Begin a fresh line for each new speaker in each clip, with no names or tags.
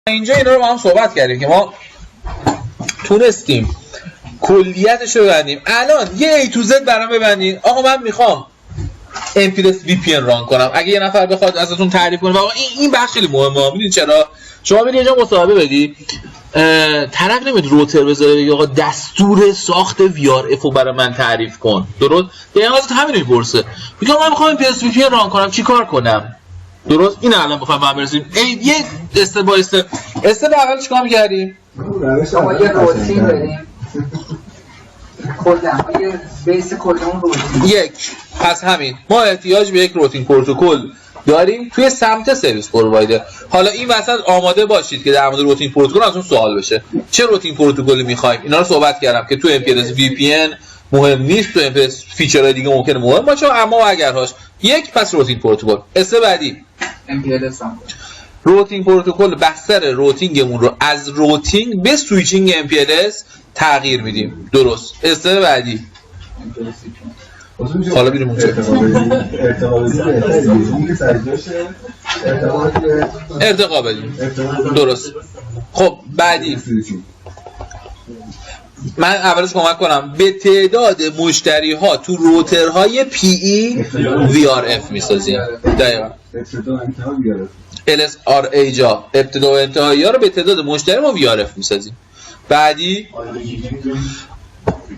اینجا اینا رو با هم صحبت کردیم که ما تونستیم کلیتش رو ببندیم. الان یه A to Z برام ببندین. آقا من میخوام MPLS VPN ران کنم. اگه یه نفر بخواد ازتون تعریف کنه آقا این بخش خیلی مهمه. میدونید چرا؟ شما برید اینجا مصاحبه بدی، طرف نمیاد روتر بذاره بگه آقا دستور ساخت VRF رو برای من تعریف کن. درست؟ دقیقاً ازت همین میپرسه. میگم من میخوام MPLS VPN ران کنم، چیکار کنم؟ درست؟ این الان بخوایم با هم برسیم. یه استپ بای استپ. استپ اول چیکار می‌کردیم؟
ما یه روتین داریم. کلا یه بیس کلمون روتین.
یک. پس همین. ما احتیاج به یک روتین پروتکل داریم توی سمت سرویس پرووایدر. حالا این وسط آماده باشید که در مورد روتین پروتکل ازتون سوال بشه. چه روتین پروتکلی می‌خوایم؟ اینا رو صحبت کردم که تو MPLS VPN مهم نیست، تو MPLS فیچرهای دیگه ممکنه مهم باشه، اما اگرهاش. یک، پس روتین پروتکل. استپ بعدی
MPLS هم
روتینگ پروتکل بستر روتینگمون رو از روتینگ به سویچینگ MPLS تغییر میدیم. درست. استپ بعدی حالا بریم اونجا. ارتقا بدیم. درست. خب بعدی من اولش کمک کنم. به تعداد مشتری ها تو روترهای PE VRF میسازیم. دقیقاً LSRA جا ابتدا و انتهایی ها رو به تعداد مشتری ما VRF میسازیم. بعدی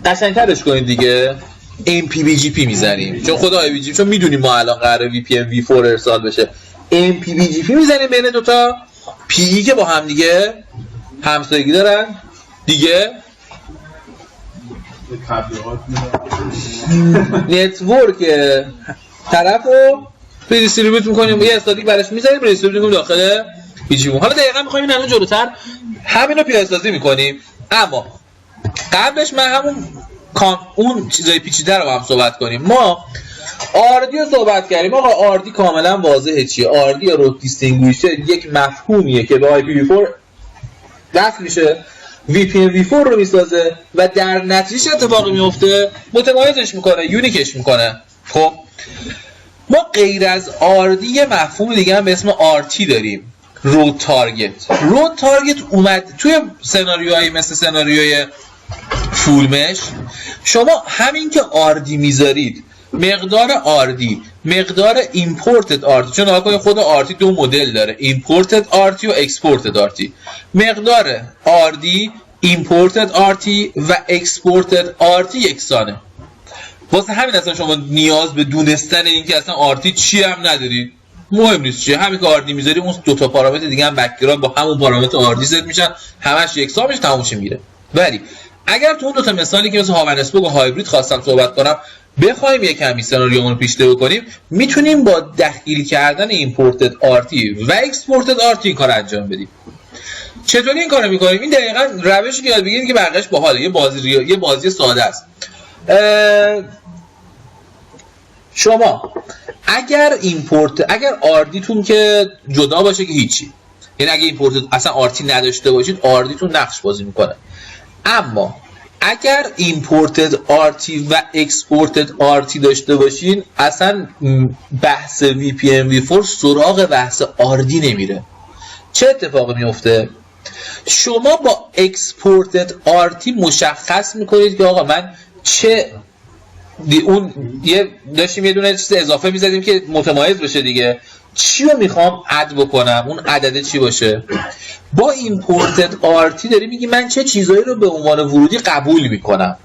قشنگترش کنید دیگه. MPBGP میزنیم، چون خود IPBGP چون میدونیم ما الان قراره VPN V4 ارسال بشه. MPBGP میزنیم بین دوتا PE که با هم دیگه همسایگی دارن دیگه. نتورک طرف رو پریستریبیوت میکنیم، یه استاتیک براش میذاریم، پریستریبیوت میکنیم داخل BGP. حالا دقیقاً میخوایم این الان جلوتر همین رو پیاده‌سازی میکنیم، اما قبلش من اون چیزای پیچیده رو با هم صحبت کنیم. ما آردی رو صحبت کردیم. آقا آردی کاملا واضحه چیه. آردی یا رود دیستینگویشر یک مفهومیه که به IPv4 وصل میشه، VPN V4 رو میسازه و در نتیجه اتفاقی میفته متمایزش میکنه، یونیکش میکنه. خب ما غیر از آردی یه مفهوم دیگه هم به اسم RT داریم، رود تارگت. رود تارگت اومد توی سناریوهایی مثل سناریوی فولمش. شما همین که آردی میذارید، مقدار آردی، مقدار ایمپورتد آردی، چون آقا خود آردی دو مدل داره، ایمپورتد آردی و اکسپورتد آردی. مقدار آردی، ایمپورتد آردی و اکسپورتد آردی یکسانه. واسه همین اصلا شما نیاز به دونستن این که اصلا آردی چی هم ندارید، مهم نیست چیه. همین که آردی میذاری اون دو تا پارامتر دیگه هم بک‌گراند با همون پارامتر آردی ست میشن، همش یکسان میشه، تموم میره. ولی اگر تو اون دو تا مثالی که مثل هاون اسپوک و هایبرید خواستم صحبت کنم بخوایم یک کمی سناریومون رو پیچیده بکنیم، میتونیم با دخیل کردن ایمپورتد آرتی و اکسپورتد آرتی کار انجام بدیم. چطوری این کارو میکنیم؟ این دقیقاً روشی که یاد بگیرید که بقیه‌اش باحاله. یه بازی ساده است. شما اگر آردیتون که جدا باشه که هیچی، یعنی اگه ایمپورتد اصلا آرتی نداشته باشید، آردیتون نقش بازی میکنه. اما اگر ایمپورتد آرتی و اکسپورتد آرتی داشته باشین، اصلا بحث VPN V4 سراغ بحث آردی نمیره. چه اتفاقی میفته؟ شما با اکسپورتد آرتی مشخص میکنید که آقا من داشتیم یه دونه چیز اضافه میزدیم که متمایز بشه دیگه، چی رو میخوام اد بکنم، اون عدده چی باشه. با ایمپورتد آرتی داری میگی من چه چیزایی رو به عنوان ورودی قبول میکنم.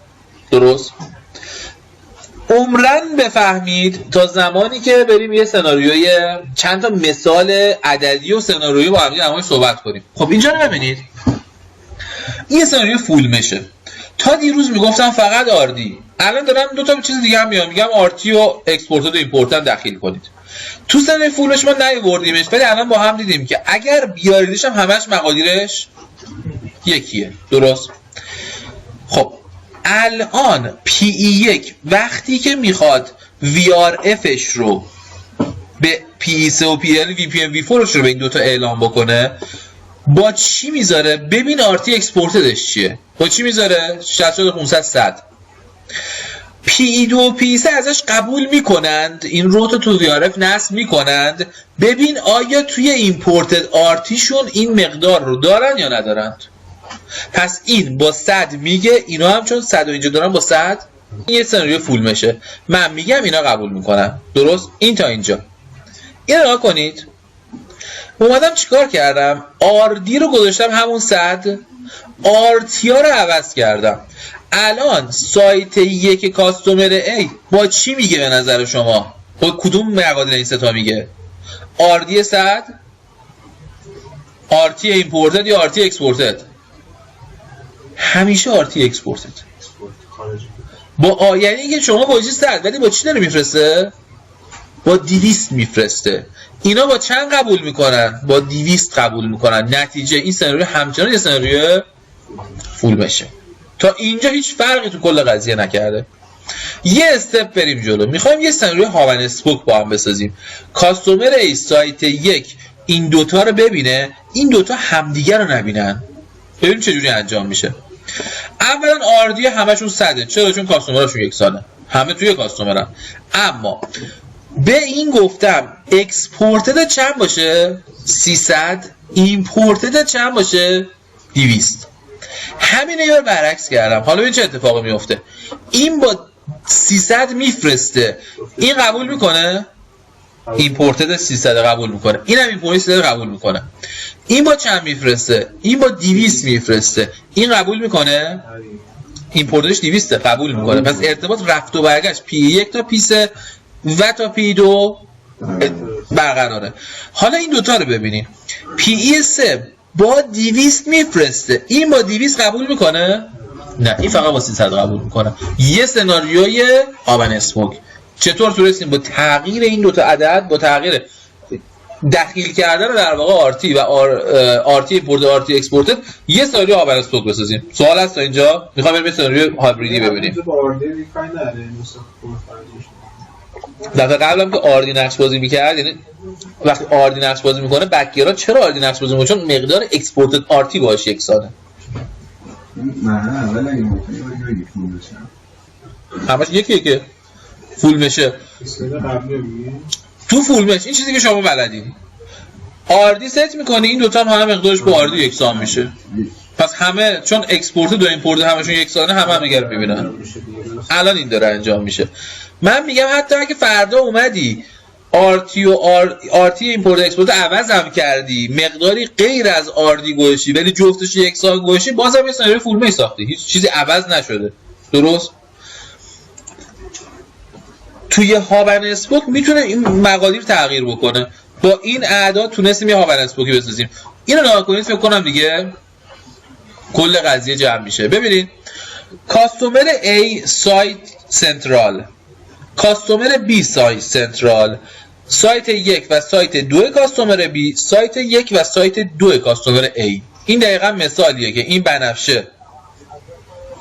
درست؟ عمرن بفهمید تا زمانی که بریم یه سناریوی چند تا مثال عددی و سناریویی با هم صحبت کنیم. خب اینجا رو ببینید، این سناریو فول میشه. تا دیروز میگفتم فقط آردی، الان دارم دو تا چیز دیگه هم میگم آرتی و اکسپورتد و ایمپورتد داخل کنید. تو سناریوی فولش ما نیاوردیمش، ولی الان با هم دیدیم که اگر بیاریدش هم همش مقادیرش یکیه. درست؟ خب الان PE1 وقتی که میخواد VRFش رو به PE3 و VPN V4 رو به این دوتا اعلام بکنه، با چی میذاره؟ ببین آرتی اکسپورتدش چیه. با چی میذاره؟ 60500 P2 و P3 ازش قبول میکنند، این رو تو VRF نصب میکنند. ببین آیا توی ایمپورتد آرتیشون این مقدار رو دارن یا ندارند. پس این با 100 میگه، اینا هم چون 100 اینجا دارن با 100 یه سناریو فول میشه. من میگم اینا قبول میکنن. درست؟ این تا اینجا. این نگاه کنید. اومدم چیکار کردم؟ RD رو گذاشتم همون 100، RT ها رو عوض کردم. الان سایت یک کاستومر A با چی میگه به نظر شما؟ با کدوم مقادیر این ستا میگه؟ RD 100 RT imported یا RT exported؟ همیشه RT exported. با یعنی اینکه شما با چی 100 ولی با چی داره میفرسته؟ با 200 میفرسته. اینا با چند قبول میکنن؟ با 200 قبول میکنن. نتیجه این سناریو همچنان یه سناریو فول بشه. تا اینجا هیچ فرقی تو کل قضیه نکرده. یه استپ بریم جلو. میخوایم یه سناریو هاون اسپوک با هم بسازیم. کاستومر ای سایت یک این دوتا رو ببینه، این دوتا همدیگه رو نبینن. ببینیم چجوری انجام میشه. اولا آردی همشون 100. چرا؟ چون کاستومرشون یکسانه. همه توی کاستومرن. اما به این گفتم اکسپورتد چند باشه؟ 300. ایمپورتد چند باشه؟ 200. همین رو برعکس کردم. حالا ببین چه اتفاقی میفته. این با 300 میفرسته، این قبول میکنه؟ ایمپورتد 300 قبول میکنه. اینم ایمپورتد 300 قبول میکنه. این با چند میفرسته؟ این با 200 میفرسته. این قبول میکنه؟ ایمپورتدش 200 قبول میکنه. پس ارتباط رفت و برگشت P1 تا P3 و تا P2 برقراره. حالا این دوتا رو ببینیم. P3 با 200 میفرسته، این با 200 قبول میکنه؟ نه، این فقط با 300 قبول میکنه. یه سناریوی هاون اسپوک. چطور تونستیم با تغییر این دوتا عدد، با تغییر دخیل کردن رو در واقع آرتی و آرتی ایمپورت آرتی اکسپورتد یه سناریو هاون اسپوک بسازیم؟ سوال هست تا اینجا؟ میخوام بریم سناریو هایبریدی ببینیم. دفعه قبلم که آردی نقش بازی میکرد، یعنی وقتی آردی نقش بازی میکنه بکگرا چرا آردی نقش بازی میکنه؟ چون مقدار اکسپورتد آرتی باهاش یکسانه. همش یکیه که فول میشه. تو فول میشه این چیزی که شما بلدین. آردی ست میکنه، این دوتا هم مقدارش با آردی یکسان میشه. پس همه چون اکسپورتد و ایمپورتد همشون یکسانه، همه دیگه رو میبینن. الان این داره انجام میشه. من میگم حتی اگه فردا اومدی آرتی و آرتی ایمپورت اکسپورت عوض هم کردی، مقداری غیر از آردی گوشی ولی جفتش یکسان گوشی، بازم یه سناریو فول می ساختی. هیچ چیزی عوض نشده. درست؟ توی هاون اسپوک میتونه این مقادیر تغییر بکنه. با این اعداد تونستیم یه هاون اسپوکی بسازیم. اینو نگاه کنید، فکر کنم دیگه کل قضیه جمع میشه. ببینید کاستومر A سایت سنترال، کاستومر B سایت سنترال، سایت 1 و سایت 2 کاستومر B، سایت 1 و سایت 2 کاستومر A. این دقیقا مثالیه که این بنفشه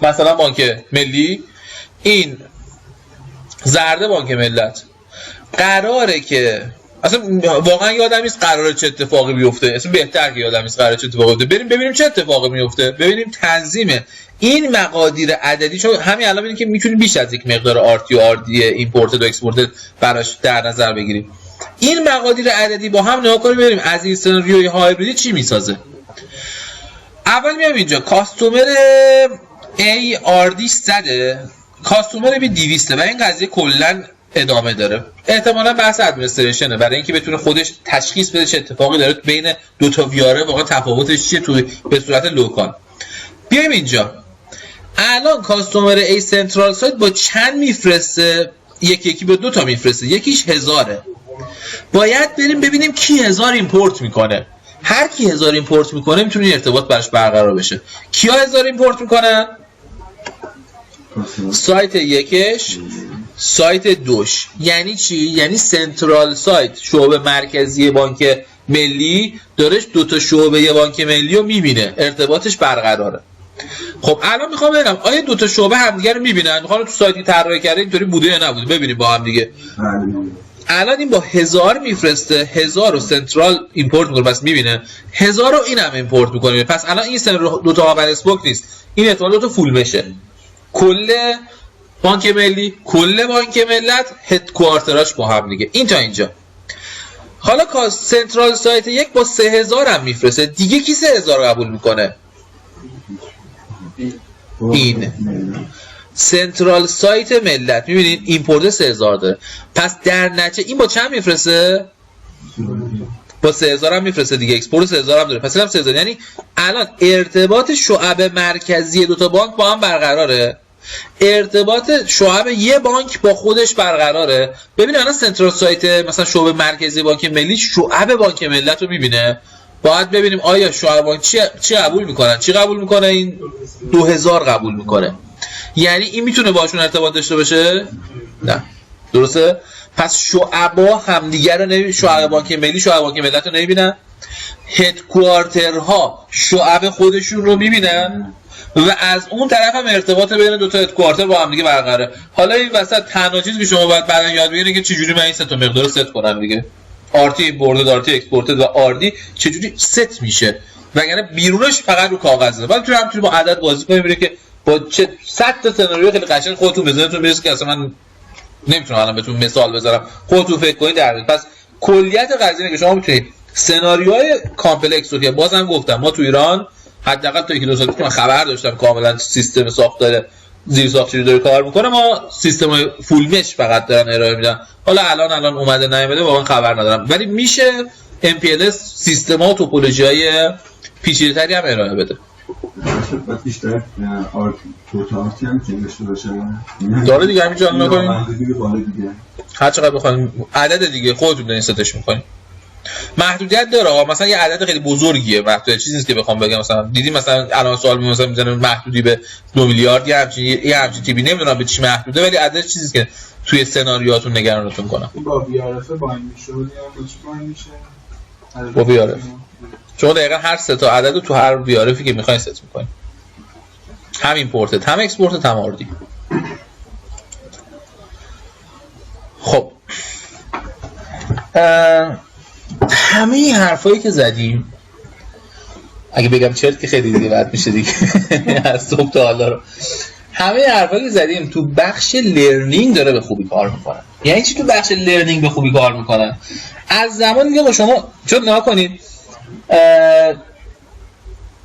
مثلا بانک ملی، این زرده بانک ملت. قراره که اصلا واقعا یادم نیست قراره چه اتفاقی بیفته، اصلا بهتر که یادم نیست قراره چه اتفاقی بیفته. بریم ببینیم چه اتفاقی میفته، ببینیم تنظیم این مقادیر عددی. چون همین الان ببینید که میتونیم بیش از یک مقدار آرتی و آردی ایمپورتد و اکسپورتد براش در نظر بگیریم. این مقادیر عددی با هم نگاه کنیم ببینیم از این سناریوی هایبریدی چی میسازه. اول میام اینجا کاستومر A آردی 100، کاستومر B 200 و این قضیه کلا ادامه داره. احتمالاً بحث ادمنستریشنه برای اینکه بتونه خودش تشخیص بده چه اتفاقی داره بین دو تا ویاره، واقعا تفاوتش چیه توی به صورت لوکال. بیایم اینجا. الان کاستومر A سنترال سایت با چند میفرسته؟ یکی به 2 تا میفرسته. یکیش 1000. باید بریم ببینیم کی 1000 ایمپورت میکنه. هر کی 1000 ایمپورت میکنه میتونه ارتباط براش برقرار بشه. کیا 1000 ایمپورت میکنن؟ سایت یکش، سایت دوش. یعنی چی؟ یعنی سنترال سایت شعبه مرکزی بانک ملی دارش 2 تا شعبه بانک ملی رو میبینه، ارتباطش برقراره. خب الان میخوام ببینم آیا 2 تا شعبه همدیگه رو میبینن؟ میخوام تو سایتی طراحی کرده اینطوری بوده یا نبوده ببینیم با هم دیگه. الان این با 1000 میفرسته، 1000 رو سنترال ایمپورت میکنه پس میبینه، 1000 رو اینم ایمپورت میکنه. پس الان این سناریو 2 تا هاون اسپوک نیست، این احتمال 2 تا فول بشه. کل بانک ملی، کل بانک ملت، هدکوارتراش با هم دیگه. این تا اینجا. حالا سنترال سایت یک با 3000 هم میفرسته. دیگه کی 3000 قبول میکنه؟ این سنترال سایت ملت. میبینید ایمپورت 3000 داره. پس در نتیجه این با چند میفرسته؟ با 3000 هم میفرسته دیگه. اکسپورت 3000 هم داره. پس اینم 3000. یعنی الان ارتباط شعب مرکزی دو تا بانک با هم برقراره. ارتباط شعب یه بانک با خودش برقراره. ببینید الان سنترال سایت مثلا شعب مرکزی بانک ملی شعب بانک ملت رو میبینه. باید ببینیم آیا شعب بانک چی قبول میکنن؟ چی قبول میکنه؟ این 2000 قبول میکنه. یعنی این میتونه باشون ارتباط داشته باشه؟ نه. درسته؟ پس شعبا همدیگه رو نمیبینن. شعب بانک ملی شعب بانک ملت رو نمیبینن. هدکوارترها شعب خودشون رو میبینن و از اون طرف هم ارتباط بین دو تا هدکوارتر با هم دیگه برقراره. حالا این وسط تنها چیزی که شما باید بعداً یاد بگیرید که چجوری من این سه تا مقدار رو ست کنم دیگه. آرتی ایمپورتد، آرتی اکسپورتد و آردی چجوری ست میشه. وگرنه بیرونش فقط رو کاغذه. بعد تو هم با عدد بازی کنید ببینید که با چه 100 تا سناریو خیلی قشنگ خودتون بزنیدتون میرسه که اصلا من نمیتونم الان بهتون مثال بذارم. خودتون فکر کنید در حقیقت. پس کلیت قضیه اینه که شما میتونید سناریوهای کامپلکس رو که بازم گفتم ما تو ایران حداقل تا 1-2 سال پیش من خبر داشتم کاملا سیستم ساختار زیر ساخت چجوری داره کار میکنه. ما سیستم‌های فول مش فقط دارن ارائه میدن. حالا الان اومده نیومده واقعا خبر ندارم. ولی میشه MPLS سیستم‌ها و توپولوژی‌های پیچیده‌تری هم ارائه بده.
بیشتر توتالتی هم که داشته باشه
داره دیگه همین جان نکنیم. هر چقدر بخوایم عدد دیگه خودتون دارین ستش می‌کنین. محدودیت داره. مثلا یه عدد خیلی بزرگیه. محدودیت چیزی نیست که بخوام بگم مثلا دیدیم مثلا الان سوال می‌زنن محدودی به 2 میلیارد یا همچین تیپی نمیدونم به چی محدوده ولی عدد چیزی که توی سناریوهاتون نگرانتون کنه.
با بی‌آر‌اف باین میشه یا با چی باین میشه؟
با بی‌آر‌اف. شما دقیقاً هر سه تا عدد رو تو هر بی‌آر‌افی که می‌خواید ست می‌کنید. هم ایمپورتد، هم اکسپورتد، هم آردی. خب همه این حرفایی که زدیم اگه بگم چرت که خیلی دیگه بد میشه دیگه از صبح تا حالا رو همه حرفایی که زدیم تو بخش لرنینگ داره به خوبی کار میکنن. یعنی چی تو بخش لرنینگ به خوبی کار میکنن؟ از زمانی که با شما چون نها کنید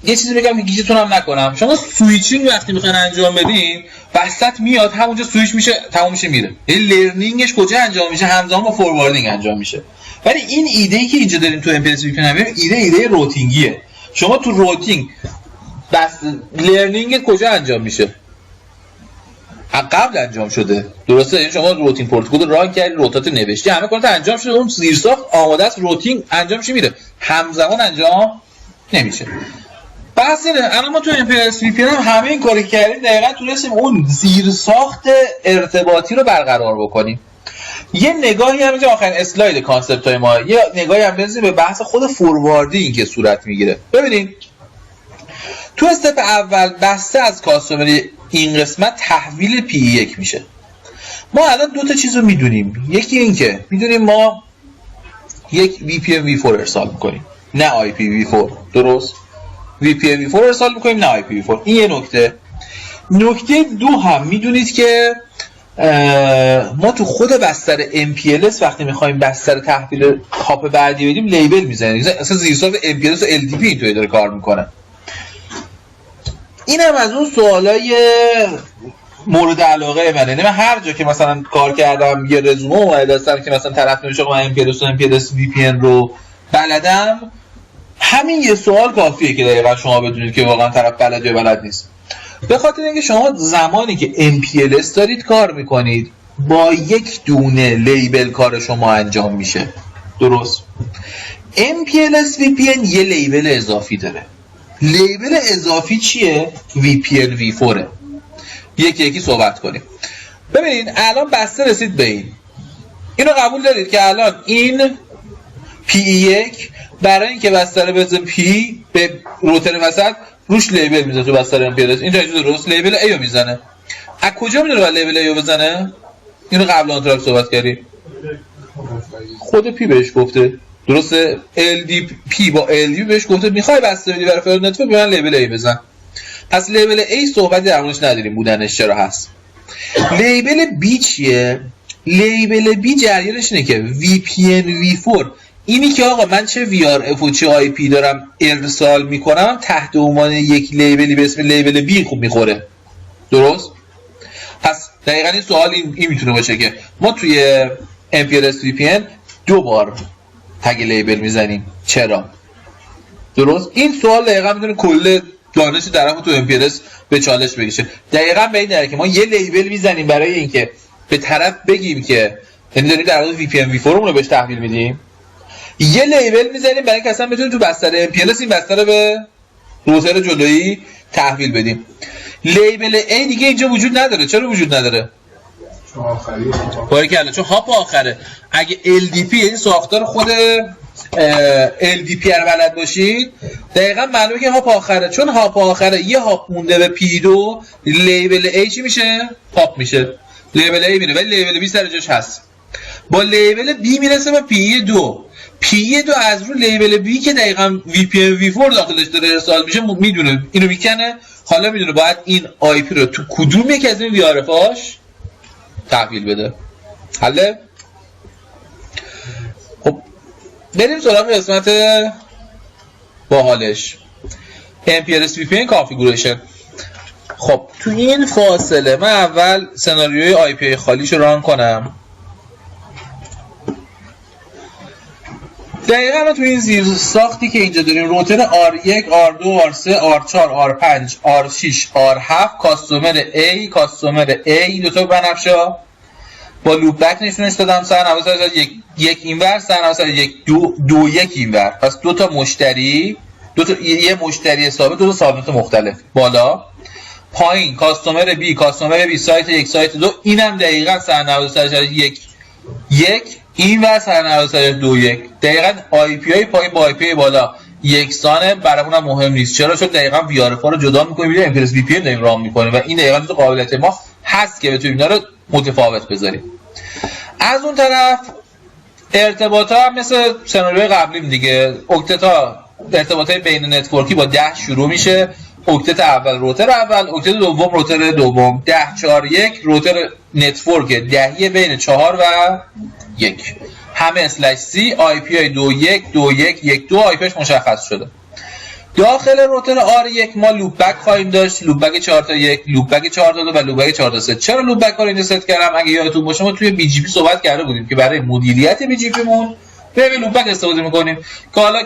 یه چیزی بگم که گیجتون هم نکنم. شما سویچینگ وقتی میخواین انجام بدین وسط میاد همونجا سویچ میشه تموم میشه میره. یعنی لرنینگش کجا انجام میشه؟ همزمان با فورواردینگ انجام میشه. ولی این ایده‌ای که اینجا داریم تو MPLS VPN هم ایده روتینگیه. شما تو روتینگ بس لرنینگ کجا انجام میشه؟ قبل انجام شده. درسته؟ یعنی شما روتین پروتکل ران کردی، روتات نوشتی، همه کارات انجام شده، اون زیرساخت آماده است روتینگ انجام شه میره. همزمان انجام نمیشه. بس اینه الان ما تو MPLS VPN هم همه این کاری کردیم دقیقاً تونستیم اون زیرساخت ارتباطی رو برقرار بکنیم. یه نگاهی هم اینجا آخرین اسلاید کانسپت های ما یه نگاهی هم بزنیم به بحث خود فورواردینگ که صورت میگیره. ببینید تو استپ اول بسته از کاستومر این قسمت تحویل P1 میشه. ما الان دو تا چیز رو میدونیم. یکی این که میدونیم ما یک VPN v4 ارسال میکنیم نه IPv4. درست؟ VPN v4 ارسال میکنیم نه IPv4. این یه نکته. نکته دو هم میدونید که ما تو خود بستر MPLS وقتی میخوایم بستر تحویل هاپ بعدی بدیم لیبل میزنیم. اصلا زیرساخت MPLS و LDP اینطوری داره کار میکنه. این هم از اون سوالای مورد علاقه منه. یعنی من هر جا که مثلا کار کردم یه رزومه اومده دستم که مثلا طرف نمیشه که من MPLS و MPLS VPN رو بلدم، همین یه سوال کافیه که دقیقا شما بدونید که واقعا طرف بلد یا بلد نیست. به خاطر اینکه شما زمانی که MPLS دارید کار میکنید با یک دونه لیبل کار شما انجام میشه. درست؟ MPLS VPN یه لیبل اضافی داره. لیبل اضافی چیه؟ VPN v4. یکی صحبت کنیم. ببینید الان بسته رسید به اینو قبول دارید که الان این P1 برای اینکه بستر بزن P به روتر وسط روش لیبل میزنه تو بستر MPLS. این جایی درست لیبل A رو میزنه. از کجا میدونه باید لیبل A رو بزنه؟ اینو قبل اون طرف صحبت کردیم. خود P بهش گفته. درسته؟ LDP با LDP بهش گفته میخوای بسته بدی برای فرد نتورک به من لیبل A بزن. پس لیبل A صحبتی در موردش نداریم بودنش چرا هست. لیبل بی چیه؟ لیبل بی جریانش اینه که VPN V4 اینی که آقا من چه VRF و چه IP دارم ارسال میکنم تحت عنوان یک لیبلی به اسم لیبل بی خوب میخوره. درست؟ پس دقیقا این سوال این میتونه باشه که ما توی MPLS VPN 2 بار تگ لیبل میزنیم، چرا؟ درست؟ این سوال دقیقا میتونه کل دانش طرفو تو MPLS به چالش بکشه. دقیقا به این دلیله که ما یه لیبل میزنیم برای اینکه به طرف بگیم که یعنی داریم در واقع VPN V4 رو بهش تحویل میدیم. یه لیبل میزنیم برای اینکه اصلا بتونیم تو بستر MPLS این بستر رو به روتر جلویی تحویل بدیم. لیبل A دیگه اینجا وجود نداره. چرا وجود نداره؟
چون آخریه.
باریکلا، چون هاپ آخره. اگه LDP یعنی ساختار خود LDP رو بلد باشید دقیقا معلومه که هاپ آخره. چون هاپ آخره یه هاپ مونده به P2 لیبل A چی میشه؟ هاپ میشه. لیبل A میره ولی لیبل B سر جاش هست. با لیبل B میرسه به P2. P2 از رو لیبل B که دقیقا VPN V4 داخلش داره ارسال میشه میدونه، اینو میکنه. حالا میدونه باید این IP رو تو کدوم یک از این VRF‌هاش تحویل بده. حله؟ خب بریم سراغ قسمت باحالش، MPLS VPN Configuration. خب تو این فاصله من اول سناریوی IP خالیش رو ران کنم. دقیقا ما تو این زیر ساختی که اینجا داریم روتر R1, R2, R3, R4, R5, R6, R7 کاستومر A، کاستومر A این دوتا بنفشا با لوپ بک نشونش دادم. سرنوشت یک اینور، سرنوشت دو یک اینور. پس دو تا مشتری، یه مشتری ثابت، دو تا ثابت مختلف. بالا پایین کاستومر B، کاستومر B، سایت 1 سایت 2. اینم دقیقاً سرنوشت یک این و سرنوشت 2 1. دقیقاً IP های پایین با IP بالا یکسانه. برامون هم مهم نیست. چرا؟ چون دقیقاً VRF رو جدا می‌کنیم، می‌بینیم MPLS VPN داریم رام می‌کنیم و این دقیقاً تو قابلیت ما هست که بتونیم اینا رو متفاوت بذاریم. از اون طرف ارتباطات هم مثل سناریوی قبلیم دیگه. اکتتا ارتباطات بین نتورکی با 10 شروع میشه. اکتت اول روتر اول، اکتت دوم روتر دوم. 10 4 1 روتر نتورک دهی بین 4 و 1. همه اسلش سی آی پی های 2 1 2 1 1 2 آی پیش مشخص شده. داخل روتر R1 ما لوپ بک خواهیم داشت. لوپ بک 4 تا 1، لوپ بک 4 تا 2 و لوپ بک 4 تا 3. چرا لوپ بک رو اینجا ست کردم؟ اگه یادتون باشه ما توی بی جی پی صحبت کرده بودیم که برای مدیریت بی جی پی مون به لوپ بک استفاده می‌کنیم که حالا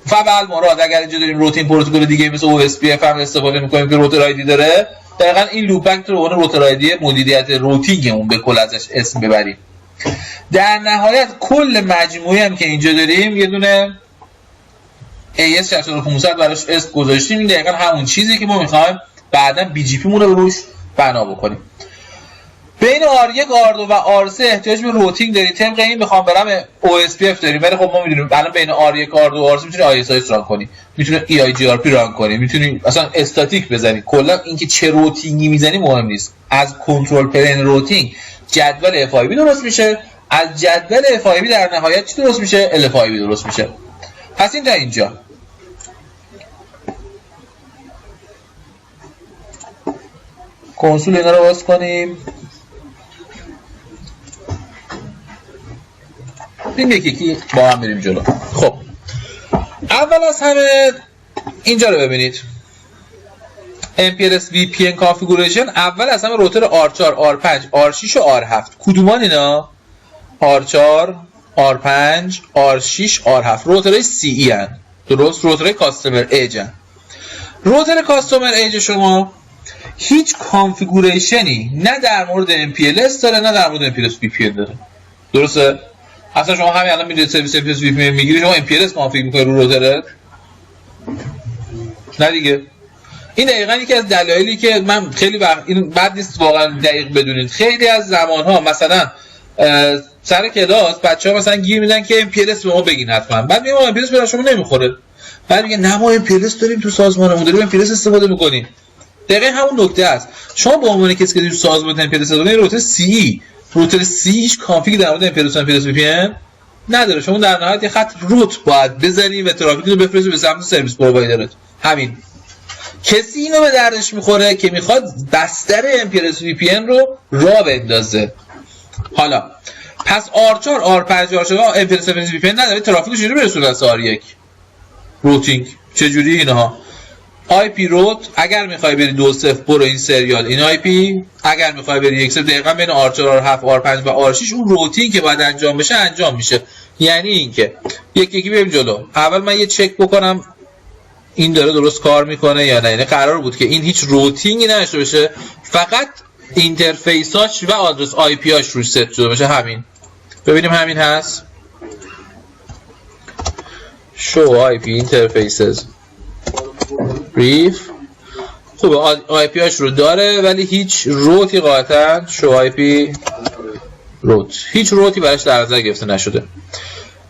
فعال مراد اگر اینجا داریم روتین پروتکل دیگه مثل OSPF هم استفاده می‌کنیم که روتر آیدی داره. دقیقاً این لوپ بک رو اون روتر آیدی مدیریت روتینگمون به کل ازش اسم ببریم. در نهایت کل مجموعه هم که اینجا داریم یه دونه AS60500 براش اسم گذاشتیم. این دقیقاً همون چیزی که ما می‌خوایم بعداً بی جی پی مون رو روش بنا بکنیم. بین R1 R2 و R3 احتیاج به روتینگ داریم. طبق این بخوام برم OSPF داریم، ولی خب ما می‌دونیم الان بین R1 R2 و R3 می‌تونی ISIS ران کنی، می‌تونی EIGRP ران کنی، می‌تونی اصلا استاتیک بزنی. کلا اینکه چه روتینگی می‌زنی مهم نیست. از کنترل پلین روتینگ جدول FIB درست میشه، از جدول FIB در نهایت چی درست میشه؟ LFIB درست میشه. پس این تا اینجا. کنسول اینا رو باز کنیم. این یکی با هم بریم جلو. خب اول از همه اینجا رو ببینید. MPLS VPN Configuration. اول از همه روتر R4 R5 R6 و R7 کدومان اینا؟ R4 R5 R6 R7 روترهای CE هن. درست؟ روترهای کاستومر ایج هن. روتر کاستومر ایج شما هیچ کانفیگوریشنی نه در مورد MPLS داره نه در مورد MPLS VPN داره. درسته؟ اصلا شما همین الان میدونید سرویس MPLS VPN میگیری، شما MPLS کانفیگ میکنی رو روترت؟ نه دیگه. این دقیقاً یکی از دلایلی که من خیلی وقت این بد نیست واقعا دقیق بدونید. خیلی از زمانها مثلا سر کلاس بچه‌ها مثلا گیر میدن که MPLS به ما بگین حتما. بعد میگم MPLS برای شما نمیخوره. بعد میگه نه ما MPLS داریم تو سازمانمون، داریم MPLS استفاده میکنیم. دقیقاً همون نکته است. شما به عنوان کسی که تو سازمان MPLS استفاده می‌کنید روتر CE، روتر CE هیچ کانفیگ در مورد MPLS VPN نداره. شما در نهایت یه خط روت باید بزنید و ترافیک رو بفرستید به سمت سرویس پرووایدرت. همین. کسی اینو به دردش میخوره که میخواد بستر MPLS VPN رو راه بندازه. حالا پس R4 R5 R6 MPLS VPN نداره، ترافیک چجوری برسونه از R1 روتینگ چجوری اینها؟ IP روت اگر میخوای بری 2.0 برو این سریال این IP، اگر میخوای بری 1.0 دقیقاً بین R4 R7 R5 و R6 اون روتینگ که باید انجام بشه انجام میشه. یعنی اینکه یکی بریم جلو. اول من یه چک بکنم این داره درست کار میکنه یا نه. یعنی قرار بود که این هیچ روتینگی نشه بشه، فقط اینترفیساش و آدرس IP هاش روش ست شده باشه. همین ببینیم همین هست. show IP interfaces brief خوبه، IP هاش رو داره ولی هیچ روتی قاطعا show IP روت هیچ روتی براش در نظر گرفته نشده.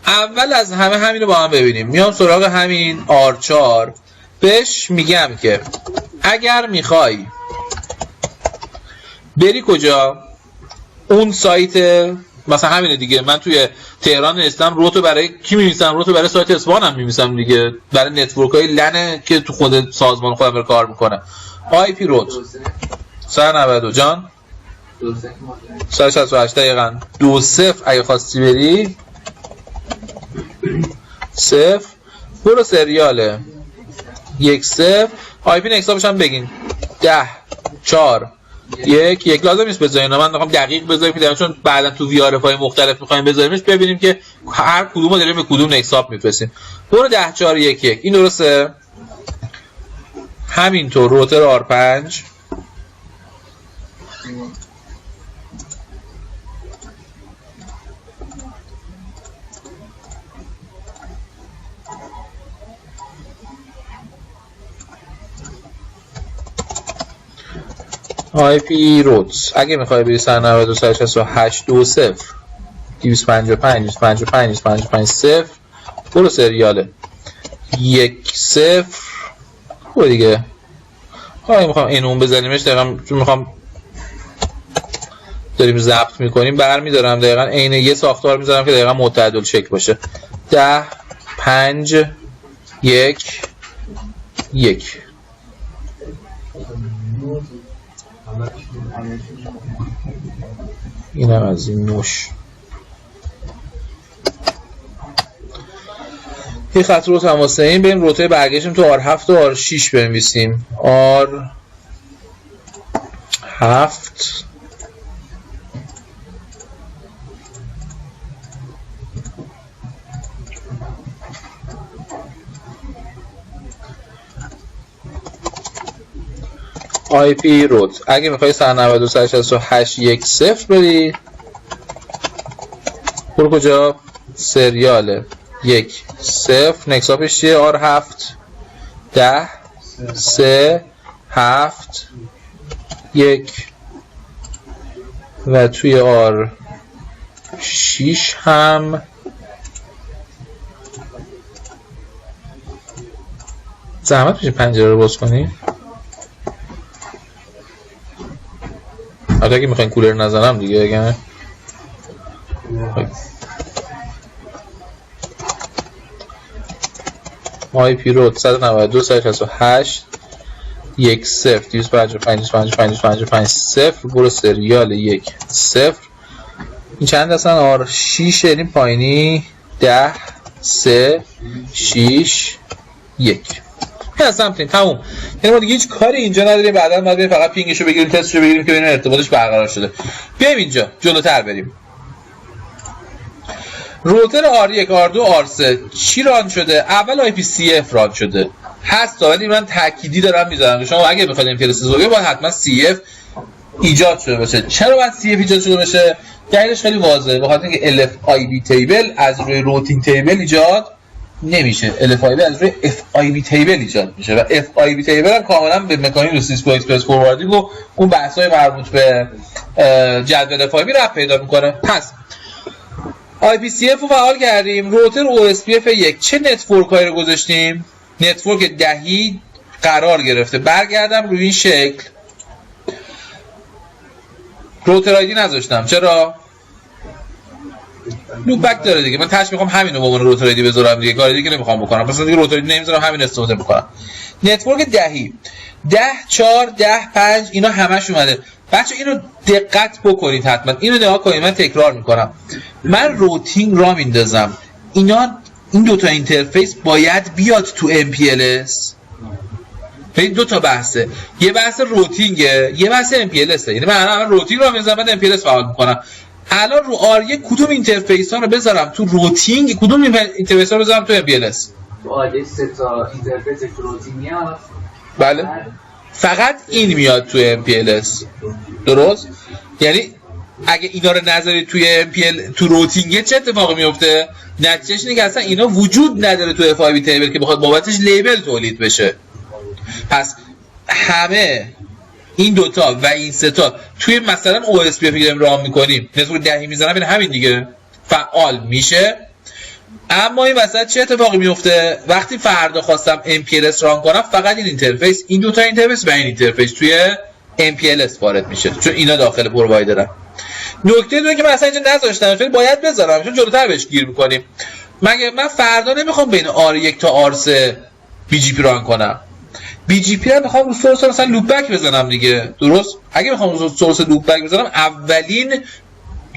اول از همه همین رو با هم ببینیم. میام سراغ همین R4 بهش میگم که اگر میخوای بری کجا اون سایت مثلا همینه دیگه، من توی تهران نوشتم روتو برای کی می‌نویسم؟ روتو برای سایت اسوانم می‌نویسم دیگه، برای نتورک‌های لنه که تو خود سازمان خودم بر کار میکنه. IP روت 192 جان 168 دقیقاً 20 اگه خواستی بری 0 برو سریاله 10 IP نکسابش هم بگین 10 4 1 لازم نیست بذارین، من میخوام دقیق بذاریم چون بعدا تو وی آر اف های مختلف میخوایم بذاریمش ببینیم که هر کدومو داریم به کدوم نکساب میفرستیم. برو 10 4 1 این درسته. همینطور روتر R5 IP روتس اگه میخوای بری 192.168.2.0 255 0 برو سریاله 1.0 خوبه دیگه. حالا میخوام این اون بزنیمش دقیقا چون میخوام داریم ضبط میکنیم برمیدارم دقیقا عین یه ساختار میذارم که دقیقا متعادل شکل باشه 10 5 1 اینم از این نوش یه خط رو تماسه این بریم روتای برگشتیم تو R7 و R6 بنویسیم. R7 IP روت اگه میخوای 192.168.1.0 بری برو کجا سریاله 1.0 نکساپش چیه R7 10 3 7 1 و توی R6 هم زحمت میشه پنجره رو باز کنی. اگه میخواین کولر نزنم دیگه اگه IP روت 192.168 1.0 255 0 برو سریال 1.0 این چند هستن R6 یعنی پایینی 10 3 6 1 این سمتین تموم. یعنی ما دیگه هیچ کاری اینجا نداریم، بعدا باید بریم فقط پینگشو بگیریم تستشو بگیریم که ببینیم ارتباطش برقرار شده. بیایم اینجا جلوتر بریم. روتر R1 R2 R3 چی ران شده؟ اول IPCF ران شده هست ولی من تأکیدی دارم میذارم شما اگه بخواید MPLS زوگه باید حتما CF ایجاد شده باشه. چرا باید CF ایجاد شده باشه؟ دلیلش خیلی واضحه، بخاطر اینکه LFIB تیبل از روی روتینگ تیبل ایجاد نمیشه. LFIB از روی FIB تیبل ایجاد میشه و FIB تیبل هم کاملا به مکانیزم سیسکو اکسپرس فورواردینگ و اون بحث‌های مربوط به جدول FIB ربط پیدا میکنه. پس IPCF رو فعال کردیم. روتر OSPF 1 چه نتورکایی رو گذاشتیم؟ نتورک دهی قرار گرفته. برگردم روی این شکل روتر آیدی نذاشتم. چرا؟ لوپ بک داره دیگه. من تاش میخوام همین رو به عنوان روتر آیدی بذارم دیگه، کار دیگه نمیخوام بکنم. مثلا دیگه روتر آیدی نمیذارم، همین استفاده میکنم. نتورک دهی 10 4 10 5 اینا همش اومده. بچه اینو دقت بکنید حتما، اینو نگاه کنید، من تکرار میکنم. من روتینگ را میندازم، این دوتا اینترفیس باید بیاد تو MPLS. این دو تا بحثه، یه بحث روتینگه، یه بحث MPLS. یعنی من الان روتینگ را میندازم بعد MPLS فعال میکنم. الان رو R1 کدوم اینترفیس ها رو بذارم تو روتینگ، کدوم اینترفیس ها رو بذارم تو MPLS؟
تو آدیس 3 تا اینترفیس روتینگ هست.
بله فقط این میاد توی MPLS، درست؟ یعنی اگه اینا رو نذاری توی MPL تو روتینگ چه اتفاقی میفته؟ نتیجهش اینه که اصلا اینا وجود نداره توی FIB تیبل که بخواد بابتش لیبل تولید بشه. پس همه این دوتا و این سه تا توی مثلا OSPF که راه میکنیم نتورک دهی میزنم، این همین دیگه فعال میشه. اما این وسط چه اتفاقی میفته؟ وقتی فردا خواستم MPLS ران کنم، فقط این اینترفیس، این دوتا اینترفیس و این اینترفیس توی MPLS وارد میشه، چون اینا داخل پرووایدرن. نکته دوم که من اصلا اینجا نذاشتم، ولی باید بذارم چون جلوتر بهش گیر میکنیم. من فردا نمیخوام بین R1 تا R3 BGP ران کنم. BGP رو میخوام رو سورس مثلا لوپ بک بزنم دیگه، درست؟ اگه میخوام رو سورس لوپ بک بزنم، اولین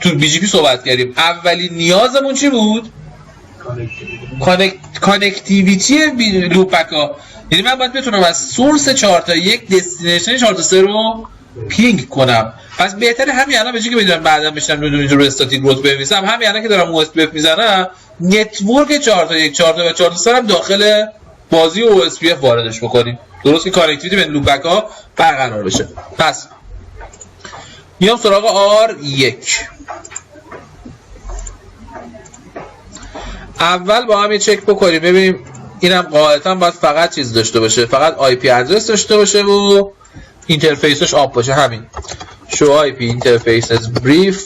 تو BGP صحبت کردیم، اولین نیازمون چی بود؟ کانکتیویتی لوپ بک ها. یعنی من باید بتونم از سورس 4 تا 1 دستینیشن 4 تا 3 رو پینگ کنم. پس بهتره همین الان به جای که بدونم بعدا بشینم اینجا رو استاتیک روت بنویسم، همین الان که دارم OSPF میزنم، نتورک 4 تا 1 4 تا و 4 تا 3 هم داخل بازی OSPF واردش بکنیم، درست که کانکتیویتی بین لوپ بک ها برقرار بشه. پس میام سراغ R1. اول با هم یه چک بکنیم ببینیم اینم قاعدتا باید فقط چیز داشته باشه، فقط IP ادرس داشته باشه و اینترفیسش آب باشه. همین شو IP اینترفیسز بریف،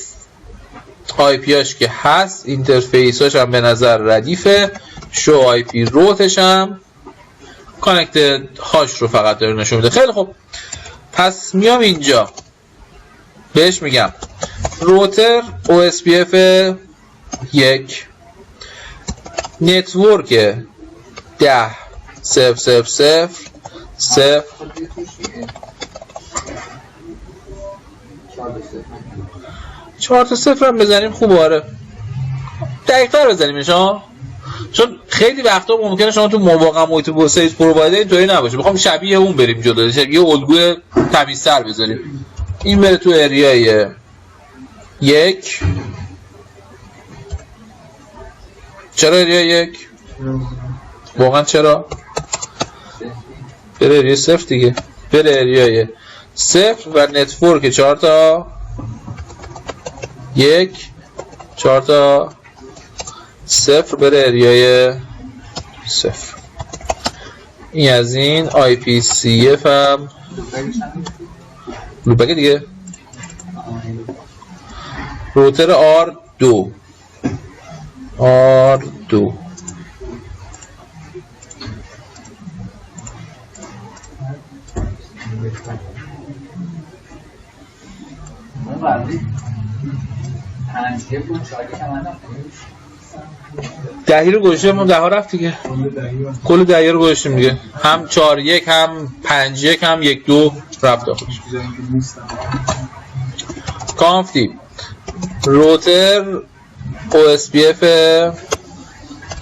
IP هاش که هست، اینترفیساش هم به نظر ردیفه، شو IP روتش هم کانکت هاش رو فقط داره نشون میده. خیلی خوب، پس میام اینجا بهش میگم روتر OSPF 1 نتورک 10 0 0 0 0 4 تا 0 هم بزنیم خوبه. آره دقیق‌تر بزنیمش ها، چون خیلی وقتا ممکنه شما تو واقعا محیط سرویس پرووایدر اینطوری نباشه، میخوام شبیه اون بریم جلو، یه الگوی تمیزتر بذاریم. این بره تو اریای 1. چرا اریای 1؟ واقعا چرا؟ بره اریای 0 دیگه، بره اریای 0 و نتورک 4 تا 1 4 تا 0 بره اریای 0. این از این IPCF هم لوپک دیگه. روتر R2 دهی رو گذاشتیم، ده ها رفت دیگه، کل دهی رو گذاشتیم دیگه، هم 4 1 هم 5 1 هم 1 2 رفت داخلش. کانفتی روتر OSPF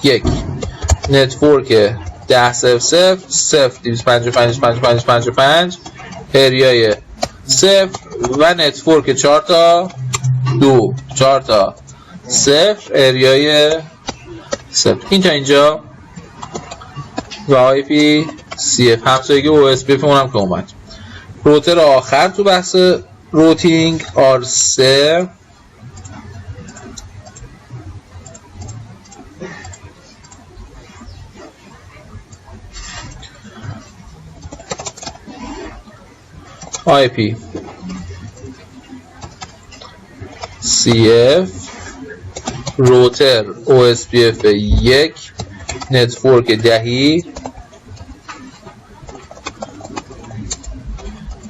1 نتورک 10 0 0 0 255 55 55 اریای 0 و نتورک 4 تا 2 4 تا 0 اریای 0. این تا اینجا و IPCF همسایگی OSPF اونم که اومد. روتر آخر تو بحث روتینگ R3 IP CF روتر OSPF 1 نتورک دهی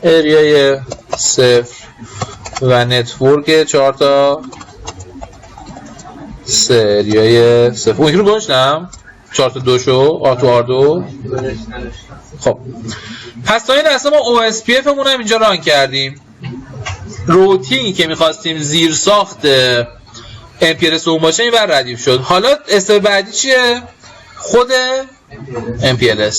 اریای 0 و نتورک 4 تا 3 اریای 0. اون یکی رو گذاشتم 4 تا 2 شو آتو R2. خب پس تا این اصلا ما OSPF مون هم اینجا ران کردیم. روتینی که میخواستیم زیر ساخت MPLS اون باشه این بر ردیف شد. حالا استپ بعدی چیه؟ خود MPLS.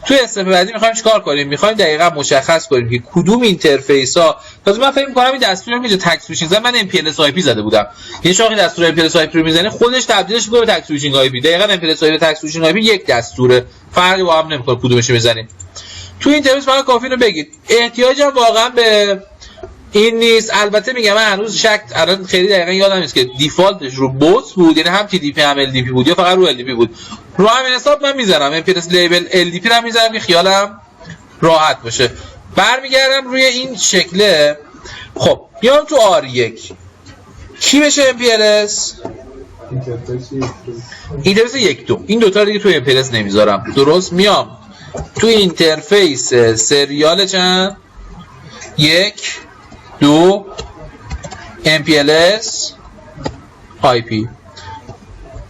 توی استپ بعدی میخوایم چیکار کنیم؟ میخوایم دقیقاً مشخص کنیم که کدوم اینترفیس ها. تازه من فکر می‌کنم این دستوری که تگ سویچینگ زدم من MPLS IP زده بودم. یعنی شما این دستور MPLS IP رو میزنه خودش تبدیلش می‌کنه به تگ سویچینگ IP. دقیقاً MPLS IP و تگ سویچینگ IP یک دستوره. فرقی با هم نمی‌کنه کدومش رو بزنیم. تو اینترفیس فقط کافی رو بگید. احتیاجم واقعاً به این نیست. البته میگم من هنوز الان خیلی دقیقاً یادم نیست که دیفالتش رو بوت بود، یعنی هم TDP هم LDP بود یا فقط رو LDP بود. رو همین حساب من میذارم MPLS لیبل LDP رو میذارم که خیالم راحت باشه. برمیگردم روی این شکله. خب بیام تو R1 کی بشه MPLS؟ اینترفیس 1-2. این دوتا رو دیگه تو MPLS نمیذارم. درست میام تو اینترفیس سریال چند 1-2 MPLS IP.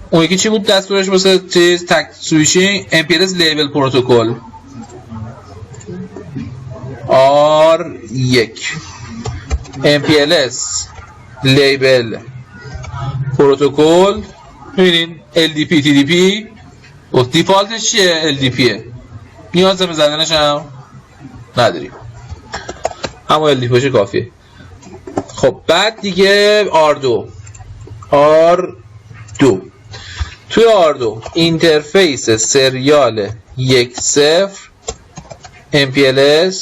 اون یکی چی بود دستورش واسه چیز تگ سویچینگ؟ MPLS لیبل پروتکل R1 MPLS لیبل پروتکل. میبینین LDP TDP و دیفالتش چیه؟ LDPه. نیاز به زدنش هم نداریم، اما LDP باشه کافیه. خب بعد دیگه R2 توی R2 اینترفیس سریال 1-0 MPLS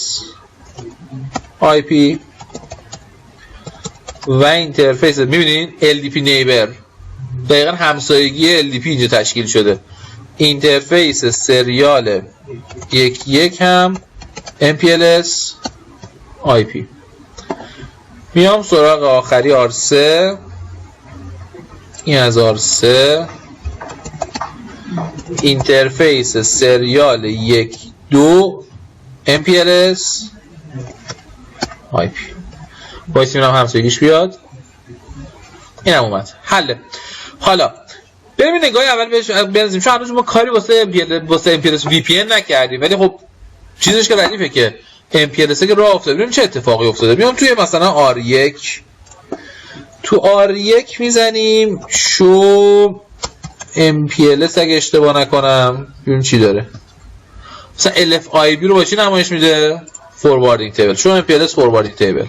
IP و اینترفیس میبینین LDP نیبر، دقیقا همسایگی LDP اینجا تشکیل شده. اینترفیس سریال 1-1 هم MPLS IP. میام سراغ آخری R3. این از R3 اینترفیس سریال 1-2 MPLS IP. باید میرم همسایگیش بیاد. این هم اومد. حله. حالا بریم نگاهی اول بهش بنزیم. چون هنوز ما کاری واسه MPLS VPN نکردیم، ولی خب چیزش که ردیفه که MPLS که راه افتاده. ببینیم چه اتفاقی افتاده. میام توی مثلا R1 تو R1 میزنیم شو MPLS اگه اشتباه نکنم. ببین چی داره. مثلا LFIB رو باشی نمایش میده فورواردینگ تیبل. شو MPLS فورواردینگ تیبل.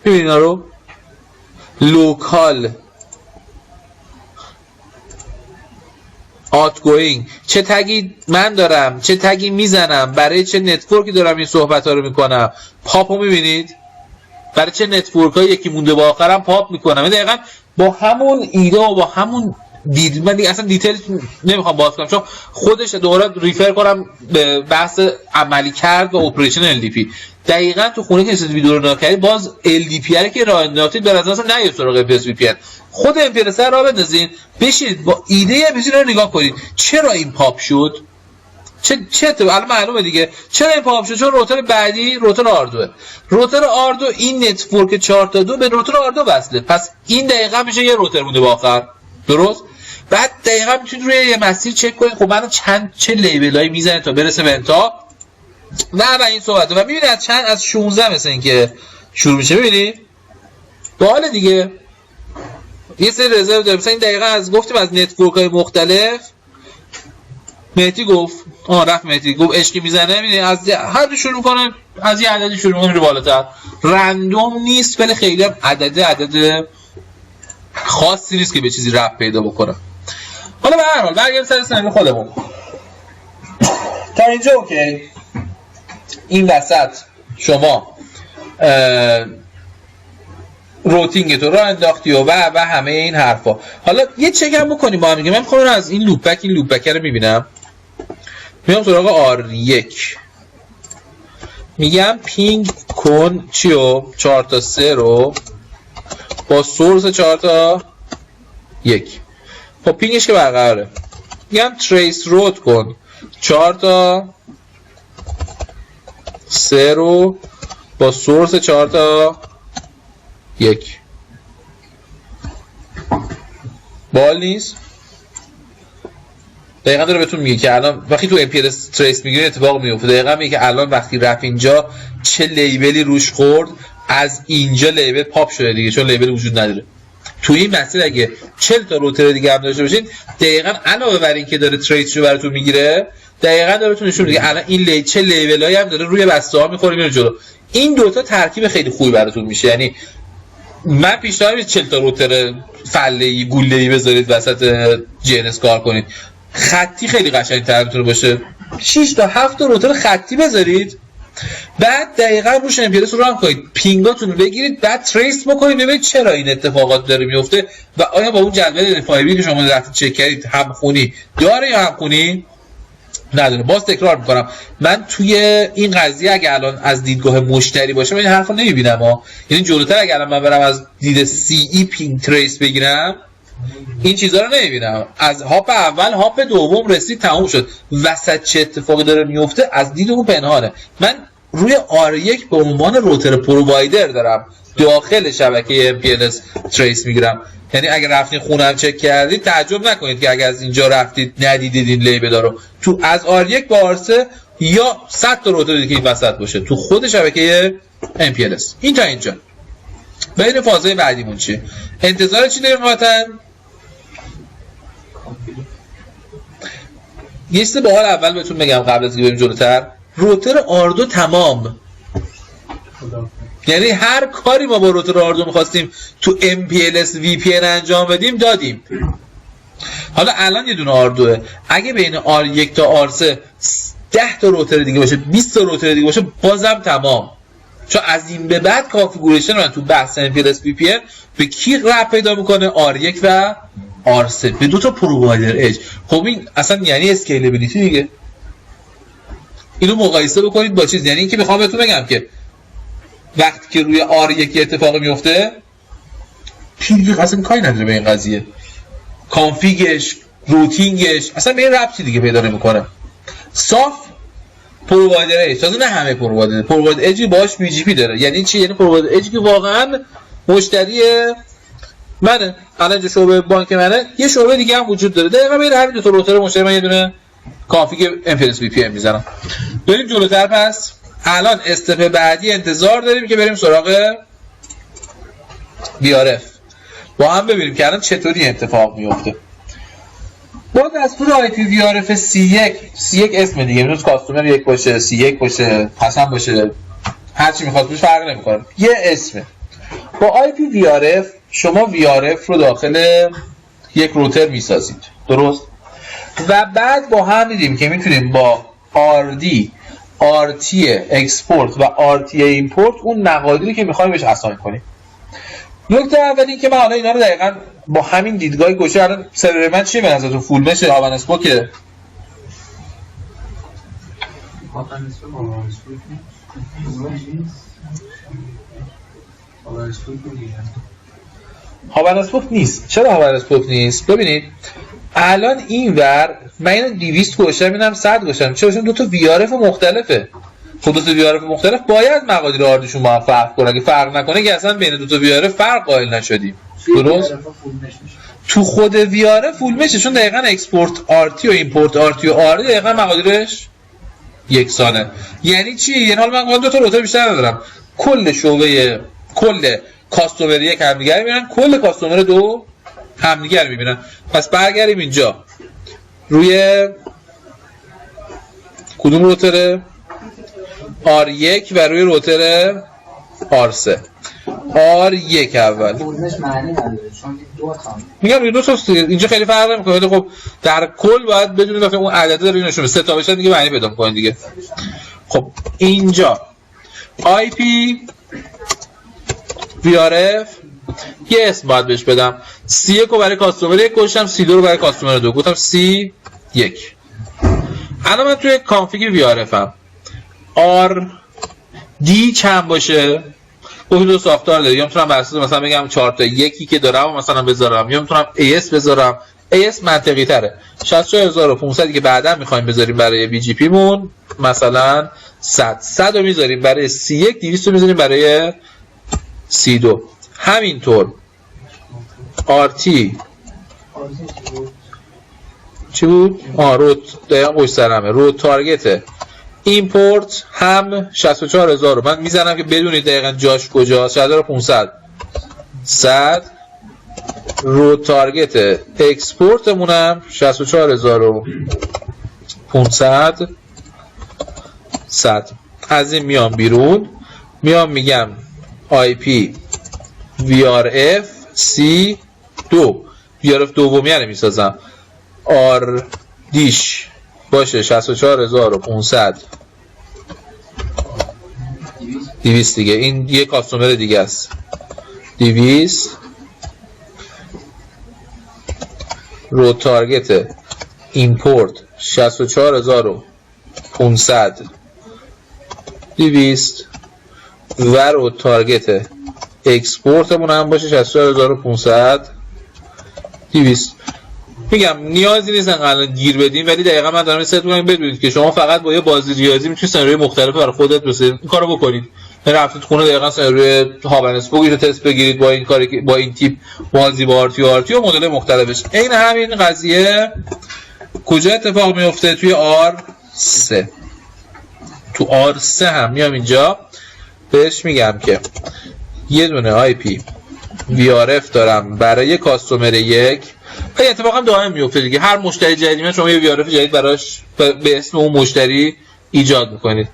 ببین اینا رو لوکال آتگوینگ چه تگی من دارم، چه تگی میزنم، برای چه نتورکی دارم این صحبت ها رو میکنم. پاپو میبینید برای چه نتورک ها یکی مونده با آخرم پاپ میکنم. دقیقا با همون ایده و با همون دید من اصلا دیتیل نمیخوام باز کنم چون خودش دوباره ریفر کنم به بحث عملی کرد و اپریشن LDP. دقیقاً تو خونه که نشستید ویدیو رو نگاه کردید باز LDP رو که راه انداختید به نظر اصلا نیاد سراغ MPLS VPN. خود MPLS راه بندازین بشینید با ایده MPLS رو نگاه کنید چرا این پاپ شد. چه الان معلومه دیگه چرا این پاپ شد. چون روتر بعدی روتر R2 این نتورک 4 تا 2 به روتر R2 وصله. پس این دقیقاً میشه یه روتر مونده با آخر. درست؟ بعد دقیقاً میتونید روی یه مسیر چک کنید خب من چه لیبلایی میزنه تا برسه به انتها. نه این صحبت و میبینید از 16 مثل این که شروع میشه. میبینید باحال دیگه یه سری رزرو داره. مثلا این دقیقاً از گفتیم از نتورک های مختلف مهدی گفت رفت مهدی گفت عشقی میزنه. میبینید از هر شروع میکنه از یه عددی شروع میکنه بالاتر. رندوم نیست ولی خیلی هم عدد خاصی نیست که به چیزی ربط پیدا بکنه. حالا به هر حال برگردیم سر سنن خودمون. تا اینجا اوکی. این وسط شما روتینگ تو راه انداختی و همه این حرفا. حالا یه چک هم بکنیم با هم دیگه. من میخوام از این لوپبک رو میبینم. میام سراغ R1 میگم پینگ کن چیو 4 تا 3 رو با سورس 4 تا 1. خب پینگش که برقراره. میگم تریس رود کن 4 تا 3 رو با سورس 4 تا 1. بال نیست دقیقاً داره بهتون میگه که الان وقتی تو MPLS تریس میگیره اتفاق میفته. دقیقاً میگه که الان وقتی رفت اینجا چه لیبلی روش خورد، از اینجا لیبل پاپ شده دیگه، چون لیبل وجود نداره. تو این مسیر اگه 40 تا روتر دیگه هم داشته باشین، دقیقاً علاوه بر این که داره تریس رو براتون میگیره، دقیقاً داره بهتون نشون میده الان این چه لیبلایی هم داره روی بسته‌ها میخوره میره جلو. این دوتا ترکیب خیلی خوبی براتون میشه. یعنی من پیشنهاد میدم 40 تا روتر فله‌ای گوله‌ای بذارید وسط JNS کار کنید. خطی خیلی قشنگ‌تر میتونه باشه. 6 تا 7 تا روتر خطی بذارید، بعد دقیقاً روش MPLS رو ران کنید، پینگاتون رو بگیرید، بعد تریس بکنید ببینید چرا این اتفاقات داره میفته و آیا با اون جدول FIB که شما رفتید چک کردید همخونی داره یا همخونی نداره. باز تکرار میکنم، من توی این قضیه اگه الان از دیدگاه مشتری باشه من این حرفو نمیبینم ها. یعنی جلوتر اگه الان من برم از دید CE پینگ تریس بگیرم این چیزا رو نمیبینم. از هاپ اول هاپ دوم رسید تموم شد، وسط چه اتفاقی داره میفته از دید اون پنهانه. من روی R1 به عنوان روتر پرووایدر دارم داخل شبکه MPLS تریس میگیرم. یعنی اگه رفتین خونم چک کردید تعجب نکنید که اگه از اینجا رفتید ندیدید این لیبل رو تو از R1 با R3 یا 100 تا روتر دیگه این وسط باشه تو خود شبکه MPLS. این تا اینجا. بریم فازهای بعدیمون چیه؟ انتظار چی داریم قاطعاً؟ یه چیز باحال اول بهتون بگم قبل از اینکه بریم جلوتر. روتر R2 تمام. یعنی هر کاری ما با روتر R2 می‌خواستیم تو MPLS VPN انجام بدیم دادیم. حالا الان یه دونه R2 اگه بین R1 تا R3 10 تا روتر دیگه باشه 20 تا روتر دیگه باشه بازم تمام. چون از این به بعد کانفیگوریشن من تو بحث MPLS VPN به کی ربط پیدا میکنه؟ R1 و R3 به دو تا پرووایدر اج. خب این اصلا یعنی اسکیلبیلیتی دیگه. اینو مقایسه بکنید با چیز، یعنی اینکه میخوام بهتون بگم که وقتی که روی R1 اتفاقی میفته پینگ اصلا کاری نداره به این قضیه، کانفیگش روتینگش اصلا به این ربطی دیگه پیدا نمیکنه. صاف پرووایدر اج، تازه نه همه پرووایدر اجی باش BGP داره. یعنی چی؟ یعنی پرووایدر اجی که واقعا مشتری منه، الان شعبه بانک منه، یه شعبه دیگه هم وجود داره. دقیقاً بین همین دو تا روتر مشتری من یه دونه کانفیگ MPLS VPN میزنم. بریم جلوتر. پس الان استپ بعدی انتظار داریم که بریم سراغ VRF با هم ببینیم که الان چطوری اتفاق میفته. با دستور IP VRF C1 اسم دیگه میتونه کاستومر 1 باشه، C1 باشه، حسن باشه، هر چی میخواد باشه فرق نمیکنه، یه اسمه. با IP VRF شما VRF رو داخل یک روتر میسازید، درست؟ و بعد با هم دیدیم که میتونیم با RD RT اکسپورت و RT ایمپورت اون مقادیری که میخوایم بهش اساین کنیم. نکته اولی که من حالا اینا رو دقیقاً با همین دیدگاه گوشه الان سرور من چیه به نظرتون؟ فول مش هاون اسپوک؟ هاون اسپوک نیست. چرا هاون اسپوک نیست؟ ببینید الان اینور من اینو 200 گوشم میدم 100 گوشم، چرا؟ چون دو تا VRF مختلفه. خب دو تا VRF مختلف باید مقادیر آردشون با هم فرق کنه. اگه فرق نکنه که اصلا بین دو تا VRF فرق قائل نشدیم. درست؟ تو خود VRF فول میشه، چون دقیقاً اکسپورت RT و ایمپورت RT و RD دقیقاً مقادیرش یکسانه. یعنی چی؟ یعنی حالا من دو تا روتر بیشتر ندارم، کل شعبه کل کاستومر یک همدیگه میبینن، کل کاستومر دو همدیگه میبینن. پس برگردیم اینجا روی کدوم روتره؟ R1 و روی روتر R3. R1 اول
بودنش معنی نداره چون دو تا
میگم دو تا اینجا خیلی فرق نمیکنه. خب در کل باید بدونید که اون عدده داره نشون میده، سه تا بشه دیگه معنی پیدا میکنه دیگه. خب اینجا IP VRF یه اسم باید بهش بدم. C1 رو برای کاستومر 1 گذاشتم، C2 رو برای کاستومر 2 گفتم C1. الان من توی کانفیگ VRF ام RD چند باشه؟ خب دو ساختار داره، یا میتونم بر اساس مثلا بگم 4 تا یکی که دارم مثلا بذارم، یا میتونم AS بذارم. AS منطقی تره. 64500 که بعدا میخوایم بذاریم برای BGP مون مثلا 100 رو میذاریم برای C1، 200 رو میذاریم برای C2. همینطور RT چی بود؟ دقیقا پشت سرمه. رو تارگت ایمپورت هم 64000 رو من میزنم که بدونید دقیقا جاش کجاست. 60500 100 رو تارگت اکسپورتمونم 64500 100. از این میام بیرون، میام میگم IP VRF C2 VRF دومی رو میسازم. R دیش باشه 64500 200 دیگه. این یه کاستومر دیگه است. 200 رو تارگت ایمپورت 64500 200 و رو تارگت اکسپورتمون هم باشه 64500 200. میگم نیازی نیست انقدر گیر بدیم، ولی دقیقا من دارم ست می‌کنم بدونید که شما فقط با یه بازی ریاضی میتونید سناریوی مختلف برای خودت بسازید. این کارو بکنید. رفتید خونه دقیقا سناریوی هابنسبوک رو تست بگیرید با این کاری که با این تیپ بازی با آرتی و مدل مختلفش. عین همین قضیه کجا اتفاق میفته؟ توی R3. تو R3 هم میام اینجا بهش میگم که یه دونه IP VRF دارم برای کاستومر 1. این اتفاق هم دائم میفته دیگه. هر مشتری جدیدی شما یه VRF جدید براش به اسم اون مشتری ایجاد میکنید.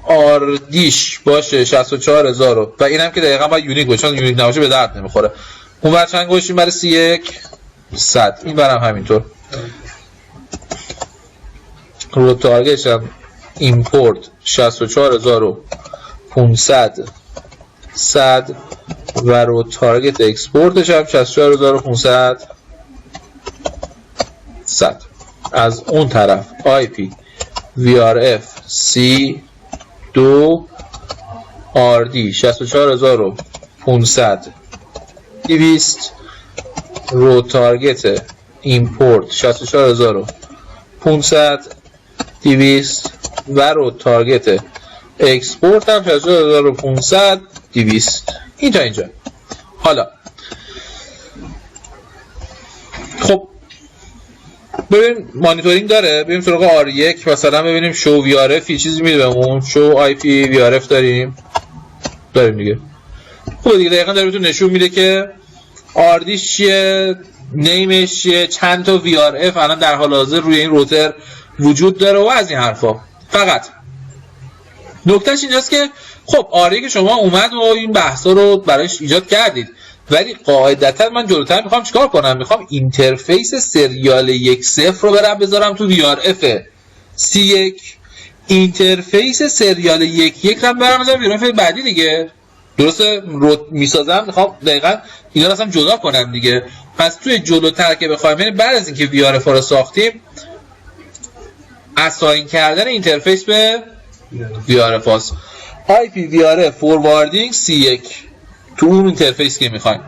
R دیش باشه 64000 و اینم که دقیقاً باید یونیک باشه، چون یونیک نباشه به درد نمیخوره. اون ور چند گوشیم برای C1 100. این برام همینطور. رو تارگتش هم ایمپورت 64500 100 و رو تارگت اکسپورتش هم 64500 100. از اون طرف IP VRF C2 RD 64500 200 رو تارگت ایمپورت 64500 200 و رو تارگت اکسپورت هم 64500 200. اینجا حالا خب ببین مانیتورینگ داره. بریم سراغ R1 مثلا ببینیم شو VRF یه چیزی میده بهمون. شو IP VRF داریم دیگه. خوبه دیگه. دقیقاً داره بهتون نشون میده که RDش چیه، نیمش چیه، چند تا VRF الان در حال حاضر روی این روتر وجود داره و از این حرفا. فقط نکتهش اینجاست که خب آره که شما اومد و این بحثا رو براش ایجاد کردید، ولی قاعدتا من جلوتر میخوام چیکار کنم؟ میخوام اینترفیس سریال 1.0 رو برم بذارم تو VRF C1. اینترفیس سریال 1.1 رو برم بذارم VRF بعدی دیگه. درسته رو میسازم، میخوام دقیقاً اینا رو اصلا جدا کنم دیگه. پس توی جلوتر که بخوایم، یعنی بعد از اینکه VRF رو ساختیم، اساین کردن اینترفیس به VRF هاست. IP VRF فورواردینگ C1 تو اون اینترفیس که میخوایم.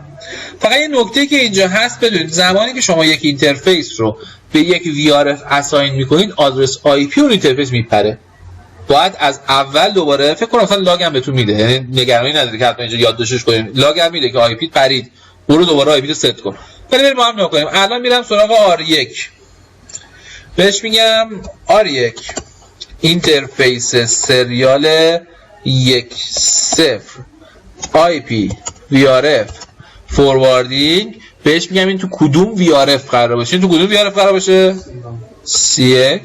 فقط یه نکته که اینجا هست بدونید، زمانی که شما یک اینترفیس رو به یک VRF اساین میکنید، آدرس IP اون اینترفیس میپره. باید از اول دوباره فکر کنم مثلا لاگ هم بهتون میده، یعنی نگرانی نداره که حتما اینجا یادداشتش کنیم. لاگ هم میده که IP پرید، برو دوباره IP رو ست کن. ولی بریم با هم نگاه کنیم. الان میرم سراغ R1. بهش میگم R1 اینترفیس سریال 1.0 IP VRF فورواردینگ. بهش میگم این تو کدوم VRF قرار باشه؟ این تو کدوم VRF قرار باشه؟ C1.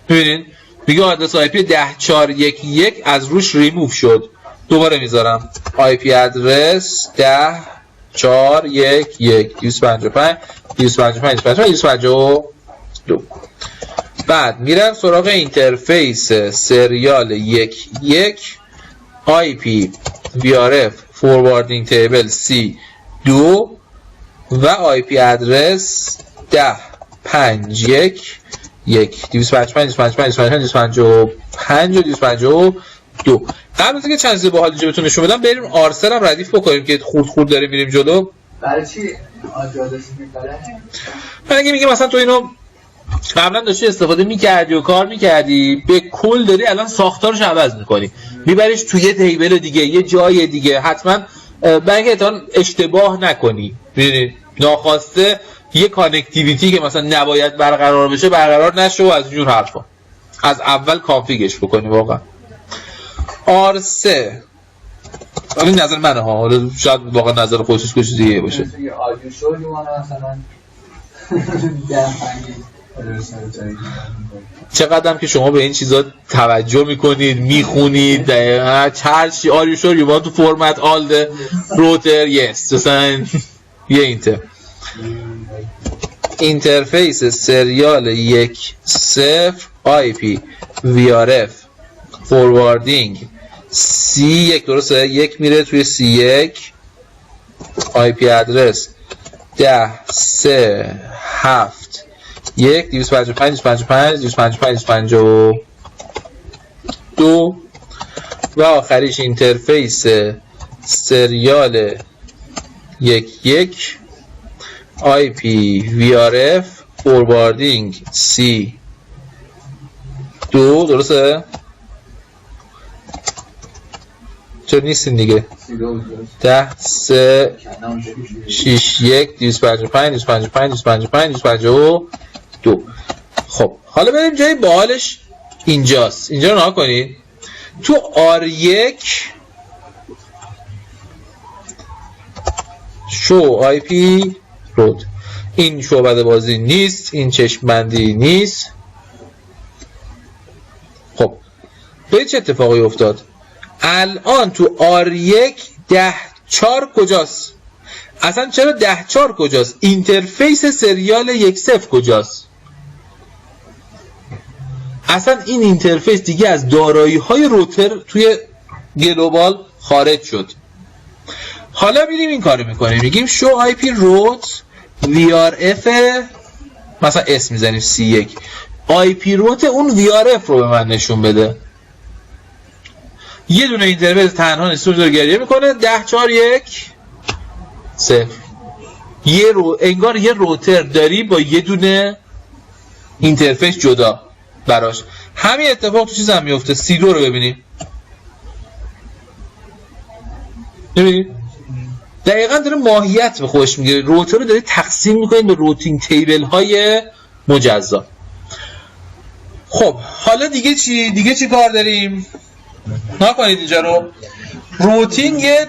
ببینید میگه آدرس IP 10411 از روش ریموو شد. دوباره میذارم IP ادرس 10411 255 255 252. بعد میرم سراغ اینترفیس سریال 1.1 IP VRF فورواردینگ تیبل C2 و IP ادرس 10511 255 252. قبل از اینکه چند چیز باحال اینجا بهتون نشون بدم، بریم R3 هم ردیف بکنیم که خورد داریم میریم جلو.
برای چی آجادش می‌کنه؟
من میگم مثلا تو اینو قبلا داشتی استفاده می‌کردی و کار می‌کردی، به کل داری الان ساختارش عوض می‌کنی، میبریش توی یه تیبل دیگه، یه جای دیگه. حتما برای اینکه اشتباه نکنی، ببینید ناخواسته یه کانکتیویتی که مثلا نباید برقرار بشه برقرار نشه و از اینجور حرفا. از اول کانفیگش بکنی واقعا. R3 این نظر منه ها، حالا شاید واقعا نظر خودش کچیز دیگه باشه. چقدرم که شما به این چیزا توجه میکنید، میخونید، هر چی are you sure you want to format all the router yes مثلا یه اینترفیس سریال 1.0 IP VRF فورواردینگ C1 درسته، یک میره توی C1 IP ادرس 10.3.1.255.255.252 و آخریش اینترفیس سریال 1.1 IP VRF فورواردینگ C2 درسته؟ چرا نیستین دیگه؟ 10.3.6.1.255.255.252. خب حالا بریم جای باحالش اینجاست. اینجا رو نگاه کنید. تو R1 شو IP رود، این شعبده بازی نیست، این چشم بندی نیست. خب به چه اتفاقی افتاد؟ الان تو R1 10.4 کجاست؟ اصلا چرا 10.4 کجاست؟ اینترفیس سریال 1.0 کجاست؟ اصلا این اینترفیس دیگه از دارایی های روتر توی گلوبال خارج شد. حالا میریم این کارو میکنیم، میگیم شو آی پی روت VRF مثلا اس میزنیم C1 آی پی روت اون VRF رو به من نشون بده. یه دونه اینترفیس تنها نسبت رو گریه میکنه 10.4.1.0 انگار یه روتر داری با یه دونه اینترفیس جدا براش. همین اتفاق تو چیز هم میفته. C2 رو ببینیم، ببینید دقیقا داره ماهیت به خودش میگیره. روتر رو داره تقسیم میکنید به روتینگ تیبل های مجزا. خب حالا دیگه چی کار داریم؟ نکنید اینجا رو روتینگ یه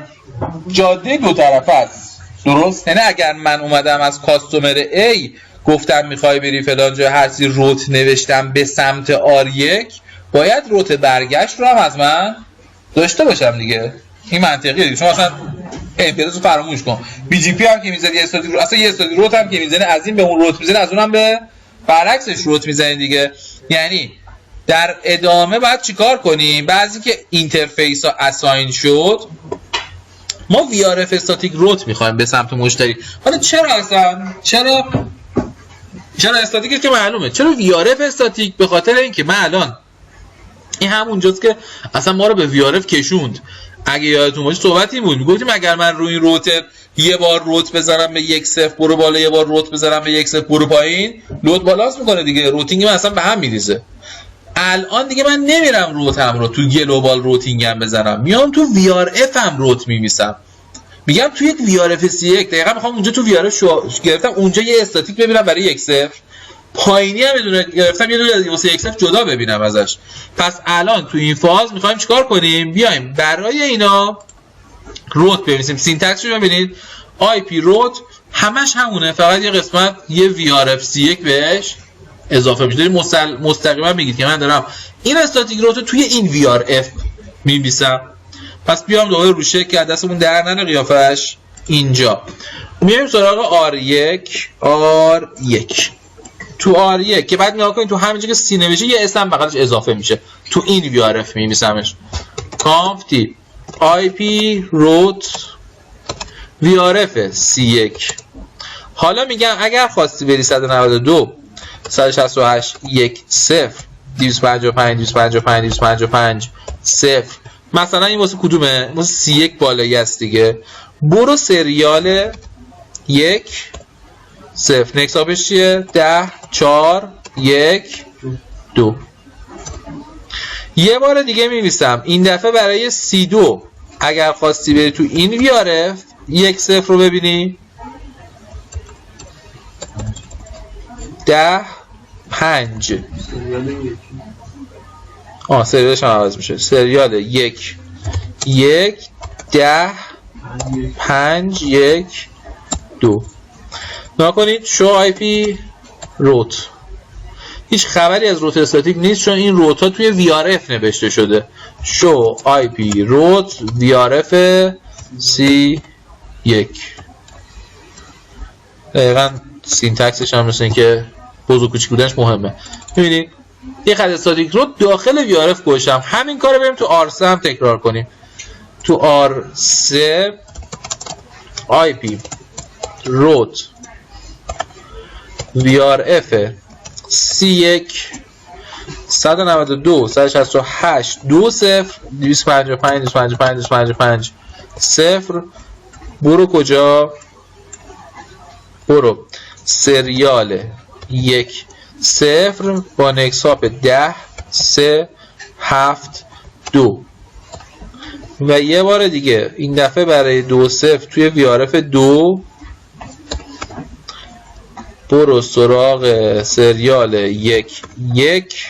جاده دو طرفه است، درست؟ یعنی اگر من اومدم از کاستومر A گفتم میخوای بری فلان جا، هر چیزی روت نوشتم به سمت R1 باید روت برگشت رو هم از من داشته باشم دیگه. این منطقیه دیگه. شما اصلا امپرس رو فراموش کن. BGP هم که میزنی استاتیک روت، اصلا یه استاتیک روت هم که میزنی از این به اون روت میزنی، از اون هم به برعکسش روت میزنی دیگه. یعنی در ادامه باید چیکار کنیم؟ بعضی که اینترفیس ها اساین شد ما VRF استاتیک روت میخوایم به سمت مشتری. حالا چرا اصلا؟ چرا استاتیکش که معلومه. چرا VRF استاتیک؟ به خاطر اینکه من الان این همونجاست که اصلا ما رو به VRF کشوند. اگه یادتون باشه صحبتی بود میگفتیم اگر من روی این روتر یه بار روت بزنم به 1.0 برو بالا، یه بار روت بزنم به 1.0 برو پایین، لود بالانس میکنه دیگه، روتینگ من اصلا به هم میریزه. الان دیگه من نمیرم روتم رو تو گلوبال روتینگم بزنم، میام تو VRF هم روت میمیسم. میگم تو یک VRF C1 دقیقاً میخوام اونجا تو VRF گرفتم اونجا یه استاتیک ببینم برای 1.0، پایینی هم بدونه گرفتم یه دونه واسه 1.0 جدا ببینم ازش. پس الان تو این فاز میخوایم چیکار کنیم؟ بیایم برای اینا روت بنویسیم. سینتکسش رو ببینید IP روت همش همونه، فقط یه قسمت یه VRF C1 بهش اضافه میشه. مستقیما میگید که من دارم این استاتیک روت توی این VRF می‌نویسم. پس بیام دوباره رو شکل که دستمون در نره قیافش اینجا. میایم سراغ R1 تو R1 که بعد نگاه کنید تو همینجا که سی نوشته یه اسم بغلش اضافه میشه. تو این VRF می‌نویسمش conf IP root VRF C1. حالا میگم اگر خواستی بری 192 168 1 0 255 255 255 0 مثلا این واسه کدومه؟ واسه C1 بالایی است دیگه. برو سریال 1 0 نکس آپش چیه؟ 10 4 1 2. یه بار دیگه می‌نویسم این دفعه برای C2 اگر خواستی بری تو این VRF 1 0 رو ببینی 10 5 سریالش هم عوض میشه. سریال 1 1 10 5 1 2. نگاه کنید شو آی پی روت، هیچ خبری از روت استاتیک نیست چون این روت ها توی VRF نوشته شده. شو آی پی روت VRF C1. دقیقا سینتکسش هم مثل این که بزرگ کوچیک بودنش مهمه. میبینید یه خط استاتیک روت داخل VRF گوشم. همین کار رو بریم تو R3 هم تکرار کنیم. تو R3 IP root VRF C1 192 168 20 255 255 255 0. برو کجا؟ برو سریال 1 0 با نکساپ 10 3 7 2 و یه بار دیگه این دفعه برای 2 0 توی VRF 2 برو سراغ سریال 1 1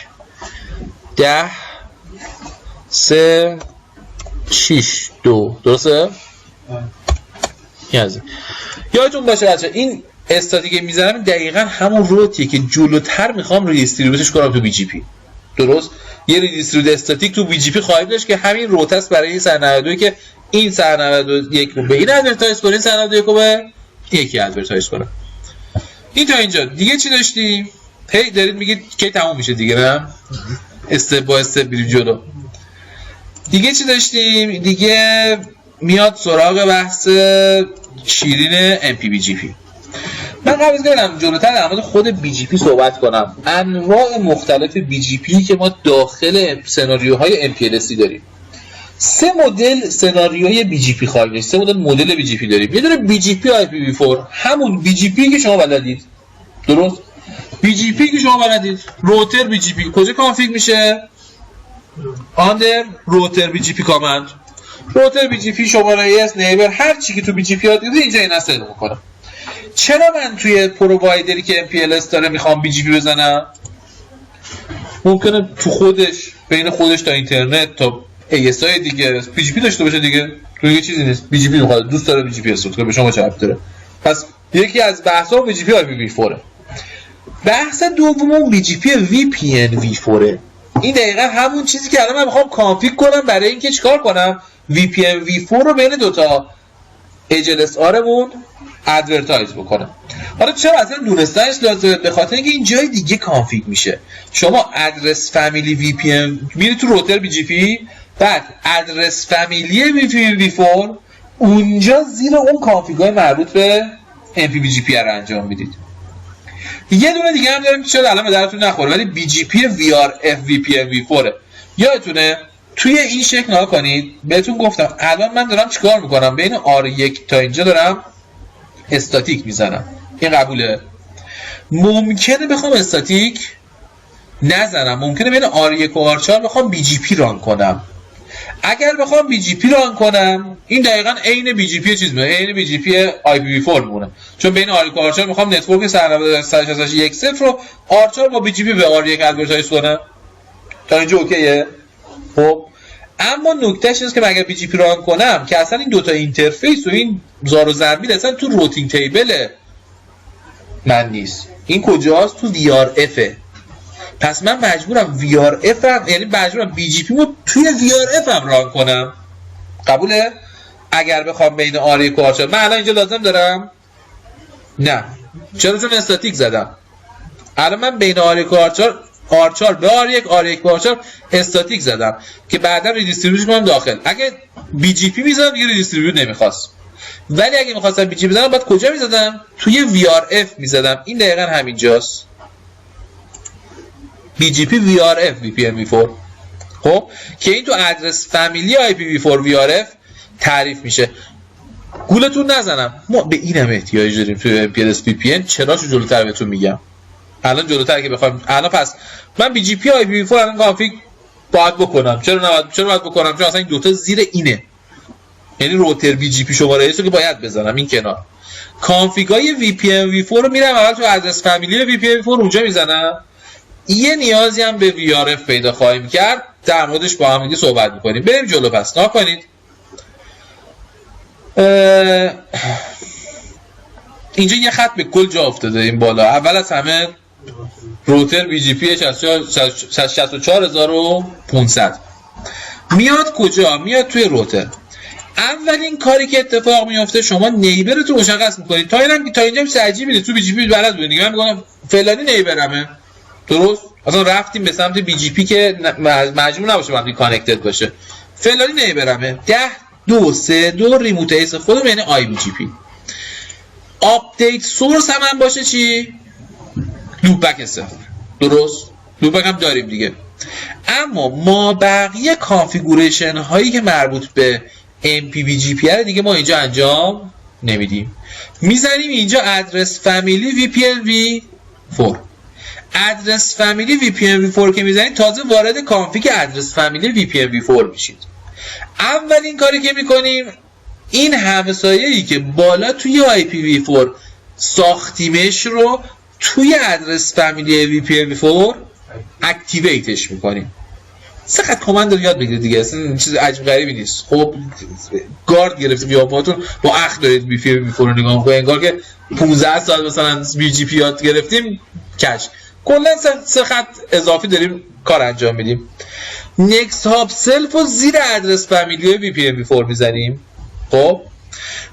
10 3 6 2. درسته؟ یادتون باشه بچه این استاتیک میزنم دقیقا همون روتیه که جلوتر میخوام ریدیستریبیوتش کنم تو BGP. درست؟ یه ریدیستریبیوت استاتیک تو BGP خواهیم داشت که همین روت است برای این سر 92 که این سر 91 رو به این ادورتایز کنه، این سر 91 رو به یکی ادورتایز کنه. این تا اینجا دیگه چی داشتیم؟ هی دارید میگید کی تموم میشه دیگه، نه؟ استپ با استپ بریم جلو. دیگه چی داشتیم؟ دیگه میاد سراغ بحث شیرین MPBGP. من قبل از برم جلوتر در مورد خود BGP صحبت کنم. انواع مختلف BGP که ما داخل سناریوهای MPLS داریم. 3 مدل سناریوی BGP خواهیم داشت. 3 مدل BGP داریم. یه دونه BGP IPv4 همون BGP که شما بلدید. درست؟ BGP که شما بلدید. روتر BGP کجا کانفیگ میشه؟ under router BGP کامند. روتر BGP شماره S نیبر هر چی که تو BGP یاد گرفتید اینجا این استفاده میکنم. چرا من توی پرووایدری که MPLS داره میخوام BGP بزنم؟ ممکنه تو خودش بین خودش تا اینترنت تا AS دیگه BGP داشته باشه دیگه. تو یه چیزی نیست. BGP میخواد دوست داره BGP استفاده کنه، به شما چه ربطی داره؟ پس یکی از بحث‌ها BGP IPv4. بحث دومون BGP VPN v4. این دقیقا همون چیزی که الان من میخوام کانفیگ کنم برای اینکه چیکار کنم VPN v4 رو بین دوتا HLSRمون ادورتایز بکنم. حالا چرا اصلا دونستنش لازمه؟ به خاطر اینکه این جای دیگه کانفیگ میشه. شما ادرس فامیلی VPN میری تو روتر BGP، بعد ادرس فامیلی VPN v4 اونجا زیر اون کانفیگ‌های مربوط به MPBGP رو انجام میدید. یه دونه دیگه هم داریم که شاید الان به درتون نخوره ولی BGP VRF VPN v4. یادتونه توی این شکل نگاه کنید. بهتون گفتم الان من دارم چیکار میکنم؟ بین R1 تا اینجا دارم استاتیک میزنم. این قبوله؟ ممکنه بخوام استاتیک نزنم. ممکنه بین R1 و R4 بخوام BGP ران کنم. اگر بخوام BGP ران کنم این دقیقاً عین BGP چیز میمونه، عین BGP IPv4 میمونه. چون بین R1 و R4 میخوام نتورک 168.1.0 رو R4 با BGP به R1 ادورتایز کنم. تا اینجا اوکیه؟ خب اما نکتهش اینه که من اگر BGP ران کنم که اصلا این دوتا اینترفیس و این زار و زنبیل اصلا تو روتینگ تیبل من نیست. این کجاست؟ تو VRF. پس من مجبورم VRF هم، یعنی مجبورم BGP رو توی VRF هم ران کنم. قبوله؟ اگر بخوام بین R1 و R4 من الان اینجا لازم دارم؟ نه. چرا؟ چون استاتیک زدم. الان من بین R1 و R4 به R1 به R4 استاتیک زدم که بعدا ریدیستریبیوت کنم داخل. اگه BGP میزدم دیگه ریدیستریبیوت نمیخواست. ولی اگه میخواستم BGP بزنم بعد کجا میزدم؟ توی VRF میزدم. این دقیقاً همینجاست. BGP VRF VPN v4. خب که این تو ادرس فامیلی IPv4 VRF تعریف میشه. گولتون نزنم. ما به اینم احتیاج داریم توی MPLS VPN. چراشو جلوتر بهتون میگم. الان جلوتر که بخوام الان پس من BGP IPv4 الان کانفیگ باید بکنم. چرا باید بکنم؟ چون اصلا این دوتا زیر اینه. یعنی روتر BGP شماره ایسو که باید بزنم این کنار. کانفیگای VPN v4 رو میرم اول تو ادرس فامیلی VPN v4 اونجا میزنم. یه نیازی هم به VRF پیدا خواهیم کرد، در موردش با هم دیگه صحبت میکنیم. بریم جلو. پس نگاه کنید اینجا یه خط به کل جا افتاده این بالا. اول از همه روتر BGP 64500 میاد کجا؟ میاد توی روتر. اولین کاری که اتفاق میفته شما نیبرتون مشخص میکنید. تا اینجا چیز عجیبی نیست، تو BGP بلد بودید دیگه. من میگم فلانی نیبرمه، درست؟ اصلا رفتیم به سمت BGP که مجبور نباشه با هم کانکتد باشه. فلانی نیبرمه 10.2.3.2 ریموت ایس خودم یعنی IBGP. آپدیت سورس هم باشه چی؟ لوپبک 0، درست؟ لوپبک هم داریم دیگه. اما ما بقیه کانفیگوریشن هایی که مربوط به MPBGP رو دیگه ما اینجا انجام نمیدیم. میزنیم اینجا ادرس فامیلی VPN v4. ادرس فامیلی VPN v4 که میزنید تازه وارد کانفیگ ادرس فامیلی VPN v4 میشید. اولین کاری که میکنیم این همسایه‌ای که بالا توی IPv4 ساختیمش رو توی ادرس فامیلی VPN v4 اکتیویتش میکنیم. فقط کامند رو یاد بگیرید دیگه، اصلا چیز عجیب غریبی نیست. خب گارد گرفتیم یا پاتون با اخ دارید VPN v4 رو نگاه میکنید انگار که 15 سال مثلا BGP یاد گرفتیم. کش کلا 3 خط اضافی داریم کار انجام میدیم. نکست هاب سلف رو زیر ادرس فامیلی VPN v4 میزنیم. خب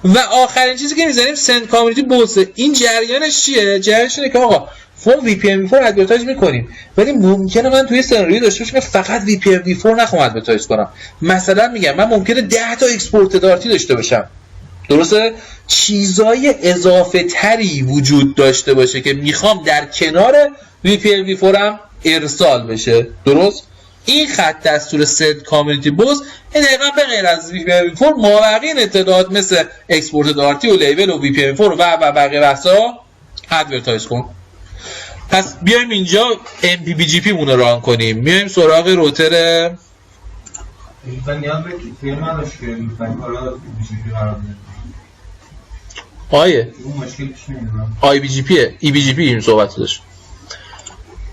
و آخرین چیزی که میزنیم سند کامیونیتی بوس. این جریانش چیه؟ جریانش اینه که آقا ما VPN v4 ادورتایز میکنیم ولی ممکنه من توی سناریو داشته باشم که فقط VPN v4 نخوام ادورتایز کنم. مثلا میگم من ممکنه 10 تا اکسپورت دارتی داشته باشم، درسته؟ چیزای اضافه تری وجود داشته باشه که میخوام در کنار VPN v4 هم ارسال بشه، درست؟ این خط دستور سند کامیونیتی بوس این دقیقا به غیر از VPN v4 مابقی اطلاعات مثل اکسپورت دارتی و لیبل و VPN v4 و بقیه بحثا ادورتایز کن. پس بیایم اینجا MPBGP مون رو ران کنیم. میایم سراغ روتر IBGP EBGP این صحبت داشت.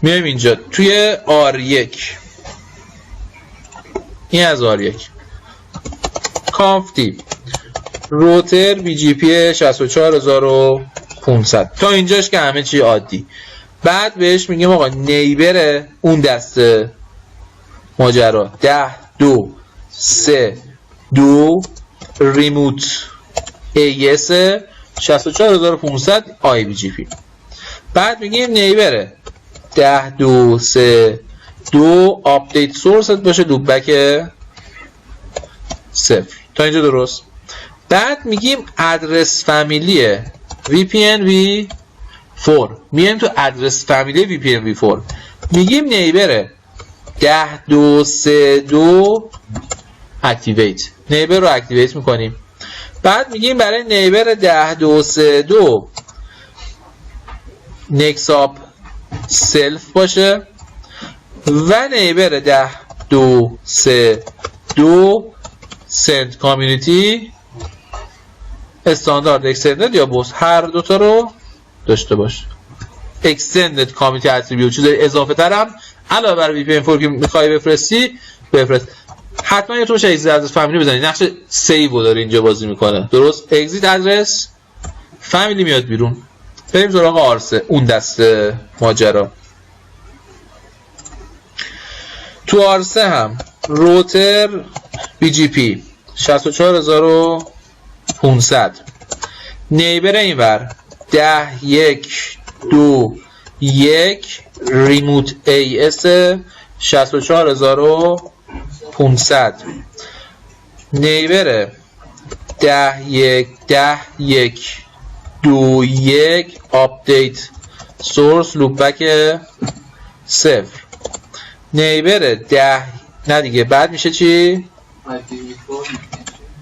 میایم اینجا توی R1 این از R1 کانفتی روتر BGP 64500 تا اینجاش که همه چی عادی. بعد بهش میگیم آقا نیبر اون دسته ماجرا 10.2.3.2 ریموت AS 64500 IBGP. بعد میگیم نیبر 10.2.3.2 آپدیت سورست باشه لوپبک 0. تا اینجا درست. بعد میگیم ادرس فامیلی VPN v4. میایم تو ادرس فامیلی VPN v4 میگیم نیبر 10.2.3.2 اکتیویت. نیبر رو اکتیویت میکنیم. بعد میگیم برای نیبر 10.2.3.2 نکست آپ سلف باشه و نیبر 10.2.3.2 سند کامیونیتی استاندارد اکستندد یا بوس هر دوتا رو داشته باشه. اکستندد کامیونیتی اتریبیوت چیز اضافه تر هم علاوه بر VPN v4 که میخوای بفرستی بفرست. حتما یه توش اگزیت ادرس فامیلی بزنید. نقش سیو رو داره اینجا بازی میکنه، درست؟ اگزیت ادرس فامیلی میاد بیرون. بریم سراغ آرسه اون دسته ماجرا. تو آرسه هم روتر BGP 64500 نیبر اینور 10.1.2.1 ریموت AS 64500 نیبر 10.1.2.1 آپدیت سورس لوپبک 0 نیبر 10 نه دیگه بعد میشه چی؟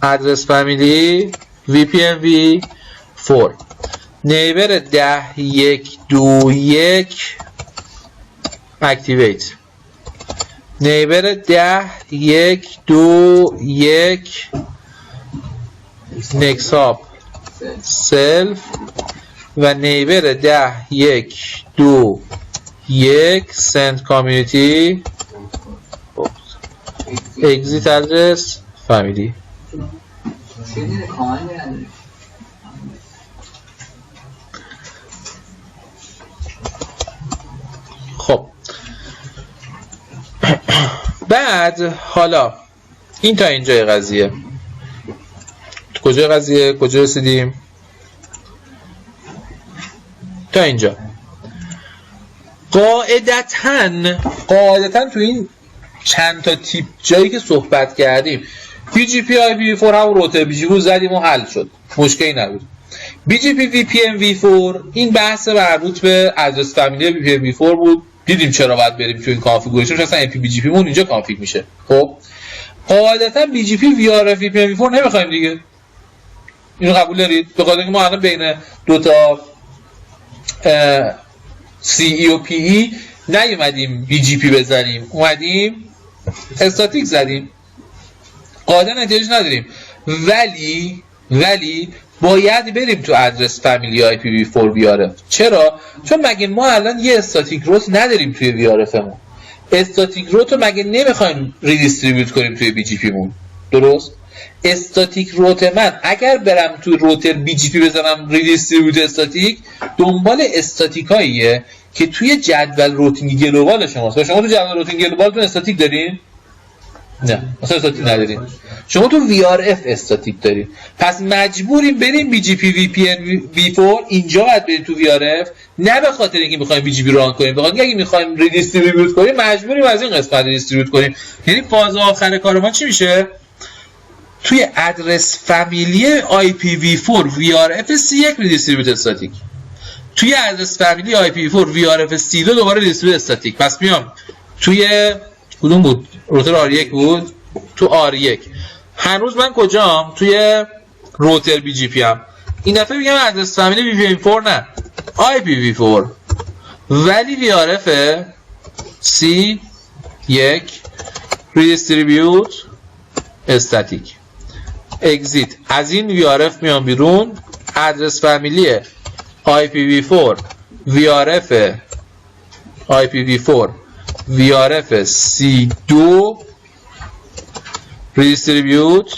ادرس فامیلی VPN v4 نیبر 10.1.2.1 اکتیویت نیبر 10.1.2.1 نکست آپ سلف و نیبر 10 1 2 1 سنت کامیونیتی اگزیت ادرس فامیلی.
چیزی کامل نداری.
خب بعد حالا این تا اینجای قضیه. کجای قضیه؟ کجا رسیدیم؟ تا اینجا. قاعدتاً تو این چند تا تیپ جایی که صحبت کردیم BGP IPv4 هم روتر BGP زدیم و حل شد، مشکلی نبود. BGP VPN V4 این بحث مربوط به ادرس فامیلی VPN V4 بود. دیدیم چرا باید بریم تو این کانفیگوریشن، چون اصلا MPBGP مون اینجا کانفیگ میشه. خب قاعدتاً BGP VRF VPN V4 نمیخوایم دیگه. اینو قبول دارید؟ به خاطر اینکه ما الان بین دو تا CE و PE نیومدیم BGP بزنیم، اومدیم استاتیک زدیم. قاعدتاً احتیاج نداریم، ولی باید بریم تو ادرس فامیلی IPv4 VRF. چرا؟ چون مگه ما الان یه استاتیک روت نداریم توی VRF مون. استاتیک روت رو مگه نمیخوایم ریدیستریبیوت کنیم توی BGP مون، درست؟ استاتیک روت من اگر برم توی روتر BGP بزنم ریدیستریبیوت استاتیک، دنبال استاتیکاییه که توی جدول روتینگ گلوبال شماست. شما تو جدول روتینگ گلوبالتون استاتیک دارین؟ نه، اصلا استاتیک نداریم. شما تو VRF استاتیک داریم. پس مجبوریم بریم BGP VPN V4 اینجا باید بریم تو VRF، نه به خاطر اینکه می‌خوایم BGP ران کنیم، به خاطر اینکه اگه می‌خوایم ریدیستریبیوت کنیم مجبوریم از این قسمت ریدیستریبیوت کنیم. یعنی فاز آخر کار ما چی میشه؟ توی ادرس فامیلی IPv4 VRF C1 ریدیستریبیوت استاتیک، توی ادرس فامیلی IPv4 VRF C2 دوباره ریدیستریبیوت استاتیک. پس میام توی کدوم بود؟ روتر R1 بود. تو R1 هنوز من کجام؟ توی روتر BGP هم. این دفعه میگم ادرس فامیلی VPN4 نه IPv4 ولی VRF C1 redistribute استاتیک. اگزیت از این VRF میام بیرون، ادرس فامیلی IPv4 VRF C2 redistribute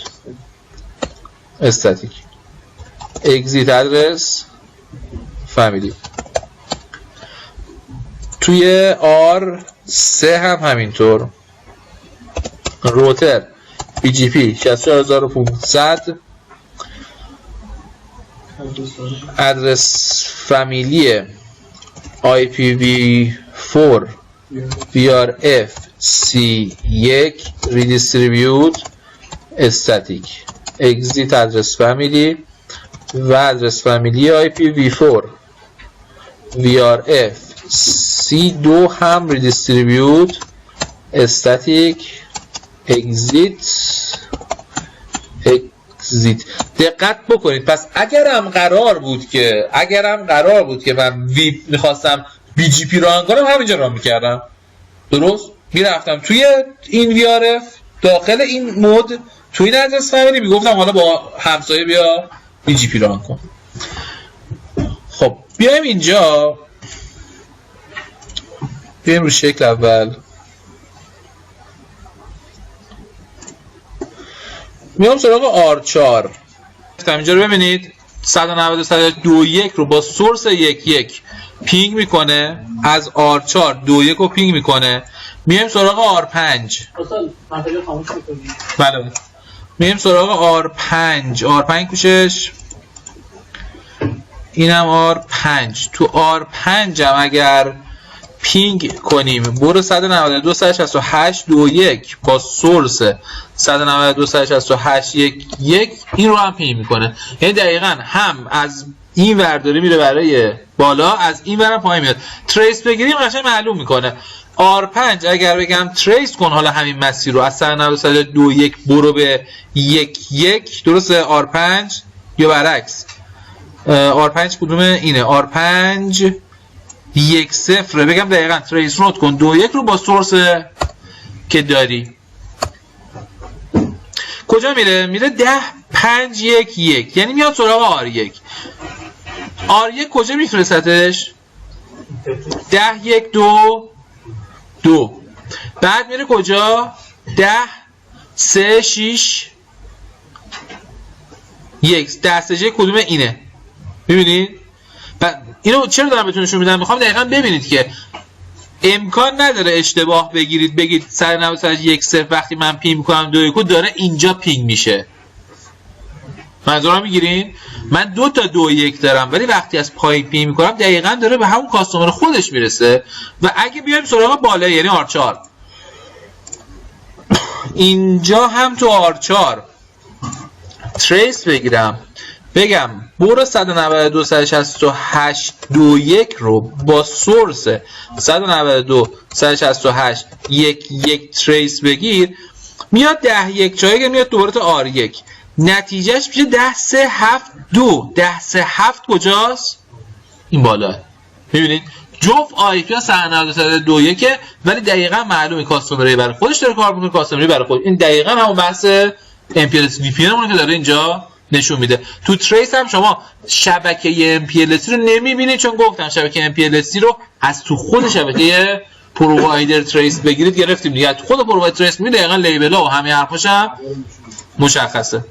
استاتیک. اگزیت ادرس فامیلی. توی R3 هم همینطور. روتر BGP 64500 ادرس فامیلی IPv4 VRF C1 redistribute استاتیک. اگزیت ادرس فامیلی و ادرس فامیلی IPv4 VRF C2 هم redistribute استاتیک. اگزیت. دقت بکنید. پس اگرم قرار بود که من میخواستم BGP ران کنم، همینجا ران میکردم، درست؟ میرفتم توی این VRF داخل این مود، توی این ادرس فامیلی میگفتم حالا با همسایه بیا BGP ران کن. خب بیایم اینجا، بیایم رو شکل اول. میام سراغ R4. اینجا رو ببینید 192.1 رو با سورس 1.1 پینگ میکنه، از R4 2.1 رو پینگ میکنه. میایم سراغ R5. بله. میایم سراغ R5 کوشش. اینم R5. تو R5 هم اگر پینگ کنیم برو 192.168.2.1 با سورس 192.168.1 این رو هم پینگ میکنه. یعنی دقیقاً هم از این ور داره میره برای بالا، از این ور هم پایین میاد. تریس بگیریم قشنگ معلوم میکنه. R5 اگر بگم تریس کن حالا همین مسیر رو از 192.1 برو به 1.1 درسته؟ R5 یا برعکس. R5 کدومه؟ اینه. R5 1.0 بگم دقیقاً تریس نوت کن 2.1 رو با سورس که داری. کجا میره؟ میره 10.5 5 1 1 یعنی میاد سراغ R1. R1 کجا میفرستتش؟ 10 1 2 2. بعد میره کجا؟ 10 3 6 1. 10 3 کدوم اینه؟ میبینید؟ اینو چرا دارم بهتون نشون میدم؟ میخوام دقیقاً ببینید که امکان نداره اشتباه بگیرید بگید 190 1 وقتی من پینگ میکنم 2 1 داره اینجا پینگ میشه. منظورم میگیرین؟ من 2 تا 2 1 دارم ولی وقتی از پایین پینگ میکنم دقیقاً داره به همون کاستومر خودش میرسه. و اگه بیایم سراغ بالا یعنی R4 اینجا هم تو R4 تریس بگیرم بگم برو 192 168 21 رو با سورس 192 168 1 تریس بگیر میاد 10 1 جایی میاد دوباره تا R1 نتیجهش میشه 10 3 7 2. 10 3 7 کجاست؟ این بالا. میبینید جفت آی پی 192 1 ولی دقیقاً معلومه کاستومری برای خودش داره کار میکنه کاستومری برای خود. این دقیقاً همون بحث MPLS VPN مون که داره اینجا نشون میده. تو تریس هم شما شبکه MPLS رو نمیبینید چون گفتم شبکه MPLS رو از تو خود شبکه پرووایدر تریس بگیرید گرفتیم دیگه. تو خود پرووایدر تریس میده دقیقاً لیبل ها و همه حرفاش هم مشخصه.